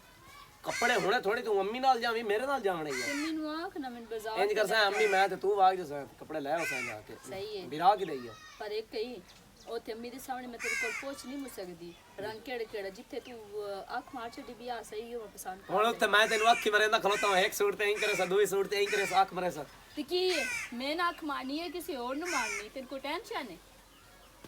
ਕੱਪੜੇ ਹੁਣੇ ਥੋੜੀ ਤੂੰ ਅੰਮੀ ਨਾਲ ਜਾਵੀਂ ਮੇਰੇ ਨਾਲ ਜਾਵਣੇ ਹੀ ਤੇ ਮੈਨੂੰ ਆਖ ਨਾ ਮੈਨੂੰ ਬਾਜ਼ਾਰ ਇੰਜ ਕਰਦਾ ਅੰਮੀ ਮੈਂ ਤੇ ਤੂੰ ਵਾਗ ਜਸਾ ਕੱਪੜੇ ਲੈ ਆਸਾਂ ਜਾ ਕੇ ਸਹੀ ਹੈ ਵਿਰਾਹ ਕੀ ਦਈ ਆ ਪਰ ਇੱਕ ਹੀ ਉਹ ਤੇ ਅੰਮੀ ਦੇ ਸਾਹਮਣੇ ਮੈਂ ਤੇਰੇ ਕੋਲ ਪਹੁੰਚ ਨਹੀਂ ਸਕਦੀ ਰੰਗ ਕਿਹੜਾ ਜਿੱਥੇ ਤੂੰ ਅੱਖ ਮਾਰ ਛੱਡੀ ਵੀ ਆ ਸਹੀ ਹੋ ਪਸੰਦ ਹੁਣ ਉੱਥੇ ਮੈਂ ਤੈਨੂੰ ਅੱਖੀ ਮਰੇਂਦਾ ਖਲੋਤਾ ਹਾਂ ਇੱਕ ਸੂਟ ਤੇ ਐਂ ਕਰੇ ਸਾ ਦੂਈ ਸੂਟ ਤੇ ਐਂ ਕਰੇ ਸਾ ਅੱਖ ਮਰੇ ਸਾ ਤੇ ਕੀ ਹੈ ਮੈਂ ਨਾ ਅੱਖ ਮਾਰਨੀ ਹੈ ਕਿਸੇ ਹੋਰ ਨੂੰ ਮਾਰਨੀ ਤੇਰੇ ਕੋਲ ਟੈਨਸ਼ਨ ਹੈ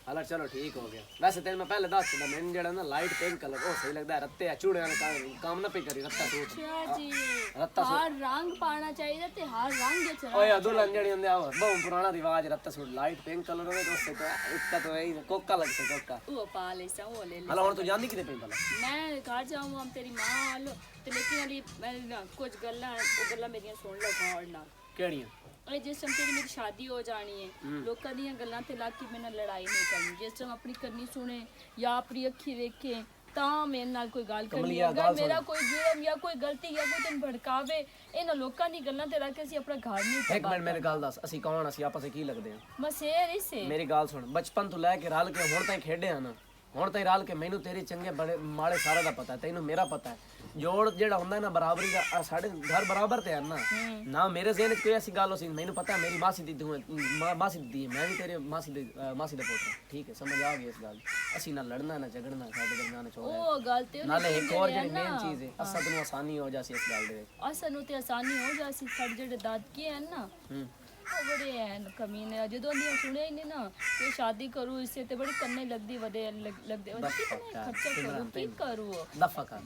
ਹਲਾ ਚਲੋ ਠੀਕ ਹੋ ਗਿਆ ਵੈਸੇ ਤੈਨੂੰ ਮੈਂ ਪਹਿਲੇ ਦੱਸ ਦਿੰਦਾ ਮੈਨੂੰ ਜਿਹੜਾ ਨਾ ਲਾਈਟ ਪਿੰਕ ਕਲਰ ਉਹ ਸਹੀ ਲੱਗਦਾ ਰੱਤੇ ਆ ਚੂੜਿਆਂ ਨਾਲ ਕੰਮ ਨਾ ਪਈ ਕਰੀ ਰੱਤਾ ਸੂਟ ਅੱਛਾ ਜੀ ਰੱਤਾ ਸੂਟ ਹਰ ਰੰਗ ਪਾਣਾ ਚਾਹੀਦਾ ਤੇ ਹਰ ਰੰਗ ਵਿੱਚ ਓਏ ਅਦੁਲਨ ਜਿਹੜੀ ਹੁੰਦੇ ਆ ਬਹੁਤ ਪੁਰਾਣਾ ਰਿਵਾਜ ਰੱਤਾ ਸੂਟ ਲਾਈਟ ਪਿੰਕ ਕਲਰ ਹੋਵੇ ਤਾਂ ਉਸੇ ਤੋਂ ਇੱਕਾ ਤੋਂ ਇਹ ਕੋਕਾ ਲੱਗ ਸੇ ਕੋਕਾ ਉਹ ਪਾ ਲੈ ਸਾ ਉਹ ਲੈ ਲੈ ਹਲਾ ਹੁਣ ਤੂੰ ਜਾਂਦੀ ਕਿਤੇ ਪਈ ਭਲਾ ਮੈਂ ਘਰ ਜਾਊਂ ਹਮ ਤੇਰੀ ਮਾਂ ਹਾਲ ਤੇ ਲੇਕਿਨ ਅਲੀ ਮੈਂ ਨਾ ਕੁਝ ਗੱਲਾਂ ਉਹ ਗੱਲਾਂ ਮੇਰੀਆਂ ਸੁਣ ਲਓ ਗੌਰ ਨਾਲ ਕਿਹੜੀਆਂ ਅਰੇ ਜਿਸ ਟਾਈਮ ਤੇਰੀ ਮੇਰੀ ਸ਼ਾਦੀ ਹੋ ਜਾਣੀ ਹੈ ਲੋਕਾਂ ਦੀਆਂ ਗੱਲਾਂ ਤੇ ਲੱਗ ਕੇ ਮੇਰੇ ਨਾਲ ਲੜਾਈ ਨਹੀਂ ਕਰਨੀ ਜਿਸ ਟਾਈਮ ਆਪਣੀ ਕਰਨੀ ਸੁਣੇ ਜਾਂ ਆਪਣੀ ਅੱਖੀ ਵੇਖੇ ਤਾਂ ਮੇਰੇ ਨਾਲ ਕੋਈ ਗੱਲ ਕਰਨੀ ਕਮਲੀਆ, ਅਗਰ ਗੱਲ ਮੇਰਾ ਸੁਣ। ਕੋਈ ਜੁਰਮ ਜਾਂ ਕੋਈ ਗਲਤੀ ਜਾਂ ਕੋਈ ਤੈਨੂੰ ਭੜਕਾਵੇ ਇਹਨਾਂ ਲੋਕਾਂ ਦੀ ਗੱਲਾਂ ਤੇ ਰੱਖ ਕੇ ਅਸੀਂ ਆਪਣਾ ਘਰ ਨਹੀਂ ਇੱਕ ਤਬਾਹ ਮਿੰਟ ਮੇਰੀ ਗੱਲ ਦੱਸ ਅਸੀਂ ਕੌਣ ਅਸੀਂ ਆਪਸ ਵਿੱਚ ਕੀ ਲੱਗਦੇ ਆ ਮਸੇਰ ਇਸੇ ਮੇਰੀ ਗੱਲ ਸੁਣ ਬਚਪਨ ਤੋਂ ਲੈ ਕੇ ਰਲ ਕੇ ਹੁਣ ਤਾਈਂ ਖੇਡੇ ਆ ਨਾ ਹੁਣ ਤਾਈਂ ਰਲ ਕੇ ਮੈਨੂੰ ਤੇਰੇ ਚੰਗੇ ਬੜੇ ਮਾੜੇ ਸਾਰਾ ਦਾ ਪਤਾ ਤੈਨੂੰ ਮੇਰਾ ਪਤਾ ਹੈ ਜੋੜ ਜਿਹੜਾ ਹੁੰਦਾ ਨਾ ਬਰਾਬਰੀ ਦਾ ਆਹ ਸਾਡੇ ਘਰ ਬਰਾਬਰ ਤੇ ਆ ਨਾ ਮੇਰੇ ਜ਼ਿਹਨ 'ਚ ਕੋਈ ਐਸੀ ਗੱਲ ਹੋ ਸੀ ਮੈਨੂੰ ਪਤਾ ਮੇਰੀ ਮਾਸੀ ਦੀ ਤੂੰ ਮਾਸੀ ਦੀ ਮੈਂ ਵੀ ਤੇਰੇ ਮਾਸੀ ਦਾ ਪੁੱਤ ਠੀਕ ਹੈ ਸਮਝ ਆ ਗਈ ਇਸ ਗੱਲ ਅਸੀਂ ਨਾ ਲੜਨਾ ਨਾ ਝਗੜਨਾ ਸਾਡੇ ਦਰਮਿਆਨ ਚ ਹੋਇਆ ਉਹ ਗੱਲ ਤੇ ਨਾਲੇ ਇੱਕ ਹੋਰ ਜਿਹੜੀ ਮੇਨ ਚੀਜ਼ ਹੈ ਅਸਾਂ ਨੂੰ ਆਸਾਨੀ ਹੋ ਜਾਸੀ ਇਸ ਗੱਲ ਦੇ ਵਿੱਚ ਅਸਾਂ ਨੂੰ ਤੇ ਆਸਾਨੀ ਹੋ ਜਾਸੀ ਸਾਡੇ ਜਿਹੜੇ ਦਾਦਕੇ ਹਨ ਨਾ ਉਹ ਬੜੇ ਹਨ ਕਮੀਨੇ ਜਦੋਂ ਦੀ ਸੁਣਿਆ ਹੀ ਨਹੀਂ ਨਾ ਕਿ ਸ਼ਾਦੀ ਕਰੂ ਇਸੇ ਤੇ ਬੜੀ ਕੰਨੇ ਲੱਗਦੀ ਵਧੇ ਲੱਗਦੇ ਕਿਤਨੇ ਖਰਚਾ ਕਰੂ ਕੀ ਕਰੂ ਦਫਾ ਕਰ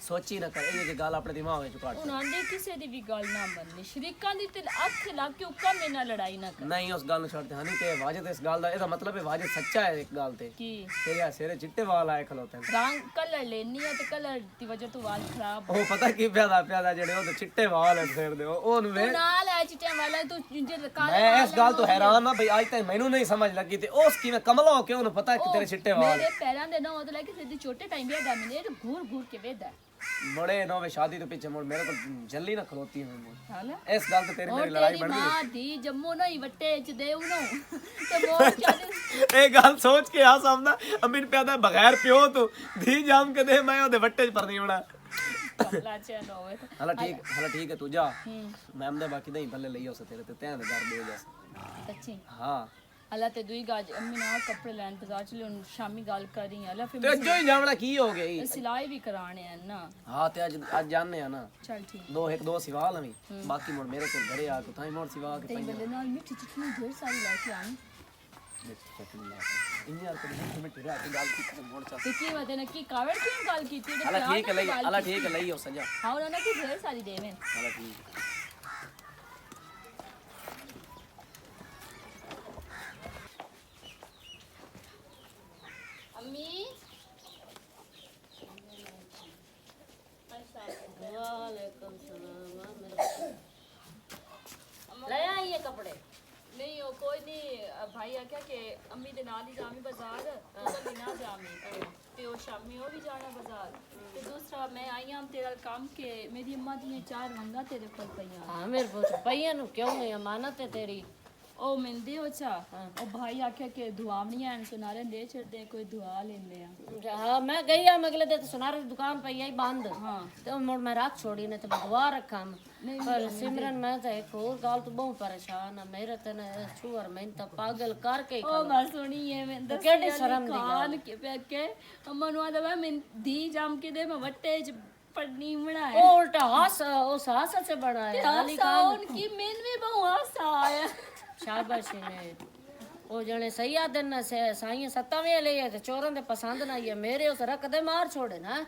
ਸੋਚੀ ਨਾ ਕਰ ਇਹ ਗੱਲ ਆਪਣੇ ਦਿਮਾਗ ਵਿੱਚ ਕੱਢ ਉਹਨਾਂ ਦੇ ਕਿਸੇ ਦੀ ਵੀ ਗੱਲ ਨਾ ਮੰਨਣੀ ਸ਼ਰੀਕਾਂ ਦੀ ਤੇ ਅੱਖ ਲਾ ਕੇ ਉੱਕਾ ਮੇ ਨਾਲ ਲੜਾਈ ਨਾ ਕਰ ਨਹੀਂ ਉਸ ਗੱਲ ਨੂੰ ਛੱਡਦੇ ਹਨੀ ਕਿ ਵਾਜਦ ਇਸ ਗੱਲ ਦਾ ਇਹਦਾ ਮਤਲਬ ਹੈ ਵਾਜਦ ਸੱਚਾ ਹੈ ਇੱਕ ਗੱਲ ਤੇ ਕੀ ਤੇਰੇ ਸਿਰੇ ਚਿੱਟੇ ਵਾਲ ਆਏ ਖਲੋਤੇ ਨੇ ਰੰਗ ਕਲਰ ਲੈਣੀ ਹੈ ਤੇ ਕਲਰ ਦੀ ਵਜ੍ਹਾ ਤੋਂ ਵਾਲ ਖਰਾਬ ਉਹ ਪਤਾ ਕੀ ਪਿਆਦਾ ਜਿਹੜੇ ਉਹਦੇ ਚਿੱਟੇ ਵਾਲ ਹੈ ਸਿਰ ਦੇ ਉਹਨੂੰ ਵੇ ਨਾਲ ਹੈ ਚਿੱਟੇ ਵਾਲਾ ਤੂੰ ਜੇ ਕਾਲੇ ਮੈਂ ਇਸ ਗੱਲ ਤੋਂ ਹੈਰਾਨ ਨਾ ਬਈ ਅੱਜ ਤੱਕ ਮੈਨੂੰ ਨਹੀਂ ਸਮਝ ਲੱਗੀ ਤੇ ਉਸ ਕਿਵੇਂ ਕਮਲਾ ਹੋ ਕੇ ਉਹਨੂੰ ਪਤਾ ਕਿ ਤੇਰੇ ਚਿੱਟੇ ਵਾਲ ਮੇਰੇ ਪੈਰਾਂ ਦੇ ਨਾ ਉਹ ਲੈ ਕੇ ਸਿੱਧੀ ਛੋਟੇ ਟਾਈਮ ਵੀ ਦਾ ਮੈਨੇ ਘੂਰ ਘੂਰ ਕੇ ਵੇਦਾ ਬੜੇ ਨੋਵੇ ਸ਼ਾਦੀ ਤੋਂ ਪਿੱਛੇ ਮੁੜ ਮੇਰੇ ਕੋਲ ਜੱਲੀ ਨਾ ਖਲੋਤੀ ਹੈ ਮੈਨੂੰ ਹਾਲਾ ਇਸ ਗੱਲ ਤੇ ਤੇਰੀ ਮੇਰੀ ਲੜਾਈ ਬਣ ਗਈ ਮਾਂ ਦੀ ਜੰਮੂ ਨਹੀਂ ਵੱਟੇ ਚ ਦੇ ਉਹਨੂੰ ਤੇ ਮੋਰ ਚਾਦੇ ਇਹ ਗੱਲ ਸੋਚ ਕੇ ਆ ਸਾਹਮਣਾ ਅਮੀਨ ਪਿਆਦਾ ਬਗੈਰ ਪਿਓ ਤੋਂ ਧੀ ਜਾਮ ਕੇ ਦੇ ਮੈਂ ਉਹਦੇ ਵੱਟੇ 'ਚ ਪਰਨੀ ਹੋਣਾ ਕਮਲਾ ਚੈਨ ਹੋਵੇ ਹਲਾ ਠੀਕ ਹੈ ਤੂੰ ਜਾ ਮੈਂ ਦੇ ਬਾਕੀ ਨਹੀਂ ਪੱਲੇ ਲਈ ਉਸ ਤੇਰੇ ਤੇ ਧਿਆਨ ਕਰ ਦੇ ਜਾ ਸੱਚੀ ਹਾਂ ਹਲਾ ਤੇ ਦੁਈ ਗਾਜ ਅੰਮੀ ਨਾਲ ਕੱਪੜੇ ਲੈਣ ਬਾਜ਼ਾਰ ਚ ਲਿਉਣ ਸ਼ਾਮੀ ਗੱਲ ਕਰ ਰਹੀ ਹਲਾ ਫਿਰ ਤੇ ਜੋ ਹੀ ਜਾਵਣਾ ਕੀ ਹੋ ਗਿਆ ਈ? ਸਿਲਾਈ ਵੀ ਕਰਾਣੇ ਆ ਨਾ ਹਾਂ ਤੇ ਅੱਜ ਜਾਣੇ ਆ ਨਾ ਚਲ ਠੀਕ ਦੋ ਸਿਵਾ ਲਵੀਂ ਬਾਕੀ ਮੁੜ ਮੇਰੇ ਕੋਲ ਘਰੇ ਆ ਕੇ ਤਾਂ ਹੀ ਮੁੜ ਸਿਵਾ ਕੇ ਤੇ ਬੰਦੇ ਨਾਲ ਮਿੱਠੀ ਚਟਨੀ ਢੇਰ ਸਾਰੀ ਲੈ ਕੇ ਆਣੀ ਇੰਨੀ ਯਾਰ ਕਦੇ ਮਿੱਠੇ ਰਾਤ ਗੱਲ ਕੀਤੀ ਮੁੜ ਚਾ ਤੇ ਕੀ ਵਦੇ ਨੇ ਕੀ ਕਾਵੜ ਕਿਉਂ ਗੱਲ ਕੀਤੀ ਤੇ ਹਲਾ ਠੀਕ ਹੈ ਲਈ ਹਲਾ ਠੀਕ ਹੈ ਲਈ ਹੋ ਸਜਾ ਹਾਂ ਉਹਨਾਂ ਨੇ ਕੀ ਢੇਰ ਸਾਰੀ ਦੇਵੇਂ ਹਲਾ ਠੀਕ अम्मी वालेकुम सलाम ले आई ये कपड़े नहीं वो कोई नहीं भाई आख्या कि अम्मी दे नाल ही जामी बाजार तो कल ना जामी ते ओ शामी ओ भी जाना बाजार ते दूसरा मैं आई हूं तेरा काम के मेरी अम्मा दी 4 वंगा तेरे कोल पईयां हाँ मेरे पुत्र पईया नु क्यों है अमानत है तेरी ओ मिलदे हो चा ओ भाई आख्या कि दुआवनी आन सुनारे दे छड़दे कोई दुआ लेंदे आ हाँ मैं गई आ अगले दिन सुनार की दुकान पे आई बंद हाँ तो मुड़ मैं रख छोड़ी ने तो मैं दुआ रखा पर सिमरन मैं तो एक और गाल तो बहुत परेशान है मेरे तो ना छुअर मैं तो पागल करके ही ओ मैं सुनी है मैं दस केड़ी शर्म दी कान के पे के अम्मा नु आदा मैं दी जाम के दे मैं वट्टे च पड़नी बनाए ओ उल्टा हास उस हास से बना है गाली कान उनकी मेन में बहु हासा आया शाबाशी ने ओ जने सही आदन से साईं सत्तावें ले ते चोरां दे पसंद ना ये मेरे उस रख दे मार छोड़े ना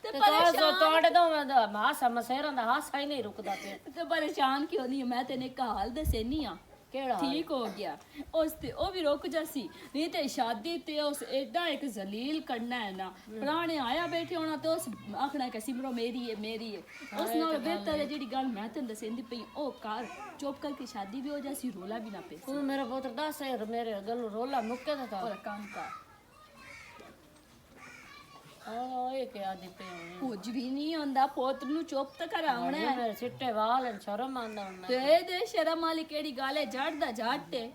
ते परेशान तोड़े दो मैं हासा मसेरां दा हासा ही नहीं रुकदा पे ते परेशान क्यों नहीं मैं तेने एक हाल दसे नहीं आ केड़ा ठीक हो गया उस ते ओ भी रुक जासी नहीं ते शादी ते उस एडा एक जलील करना है ना पुराने आया बैठे होना तो उस आखना कि सिमरो मेरी है उस नाल बेहतर है जेडी गल मैं तन दसेंदी पई ओ कार चुप करके शादी भी हो जासी रोला भी ना पे तू मेरा पुत्र दस है मेरे गल रोला मुक्के था और काम का ये क्या दी पे कुछ भी नहीं होंदा पोत नु चुप तो करावना है मेरे चिट्टे वाल हैं शर्म आंदा उन्हें ते शर्म वाली केड़ी गल है जड़ दा जाटे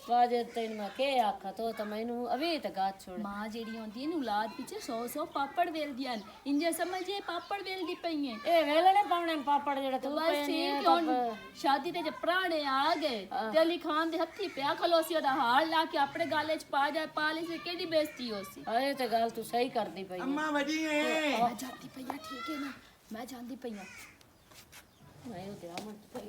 बाजे तेन मैं के आखा तो मैनू अभी तक गात छोड़ मां जेडी होंदी है नु औलाद पीछे 100 पापड़ वेल दियां इंजे समझे पापड़ वेल दी पई है ए वेलने पावने पापड़ जेड़ा तू बस ठीक हुन शादी ते जब प्राणे आ गए ते अली खान दे हत्थी पिया खलोसी ओदा हाल ला के अपने गाले च पा जाए पाली से केडी बेइज्जती होसी अरे ते गल तू सही करदी पई अम्मा वडी है मैं जाती पईया ठीक है ना मैं जानदी पईया मैं ते आमन पई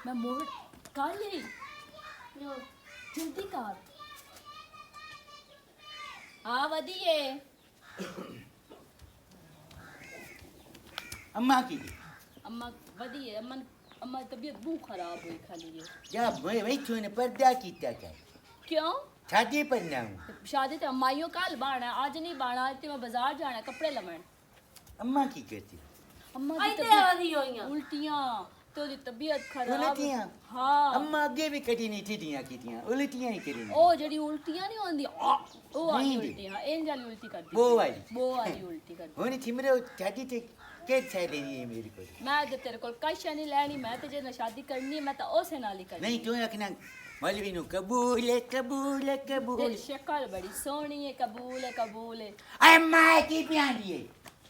मैं मोड़ कर ली जल्दी कर आ वदिए अम्मा की अम्मा वदिए अम्मा तबीयत बहुत खराब हुई खाली ये या वही तूने पर्दा कीता क्या क्यों शादी पर ना हूँ शादी तो अम्माइयों कल बाना है आज नहीं बाना आज मैं बाजार जाना है कपड़े लमन अम्मा की कहती अम्मा आई दी ते तबीयत आदी होईयां उल्टियां तो दी तबीयत खराब उल्टियां हाँ अम्मा अगे भी कदी नहीं टीटियां कीतियां उल्टियां ही करी ओ जेडी उल्टियां नहीं होंदी ओ वाली नहीं। उल्टियां एन जाली उल्टी करदी वो वाली वो वाली उल्टी करदी होनी थिमरे चाची ते के छे लेनी है मेरे को मैं ते तेरे कोल काशा नहीं लेनी मैं ते जे शादी करनी है मैं तो ओसे नाल ही करनी नहीं क्यों रखना मौलवी नु कबूल है कबूल है कबूल तेरी शक्ल बड़ी सोहनी है कबूल है अम्मा की प्यारी है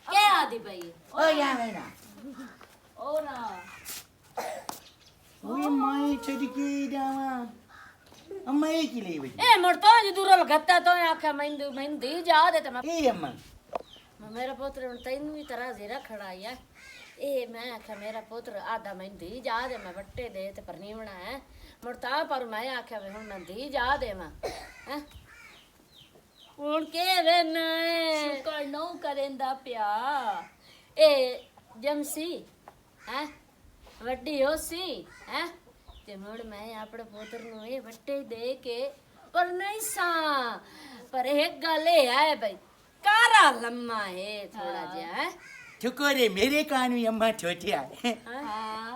क्या आदि भाई ओ या मेरा ओ ना ओए माई छड़की दावा अम्मा ये की ले भाई ए मरतो जी दूर लगता तो आख्या मैं दी जा दे ते मैं ए अम्मा मेरा पुत्र तैनू भी तरह जेरा खड़ा है ए मैं आख्या मेरा पुत्र आधा मैं दी जा दे मैं बट्टे दे ते परनीवना है मुड़ता पर मैं आख्या वे हुन मैं दी जा दे मैं हैं हुन के वे ना शुक्र नो करेंदा प्या ए जमसी हैं वड्डी होसी हैं ते मुड़ मैं अपने पुत्र नु ए बट्टे दे के पर नहीं सा पर एक गल है भाई कारा लम्मा है थोड़ा जिहा हैं ठुकोरे मेरे कान में अम्मा छोटिया हाँ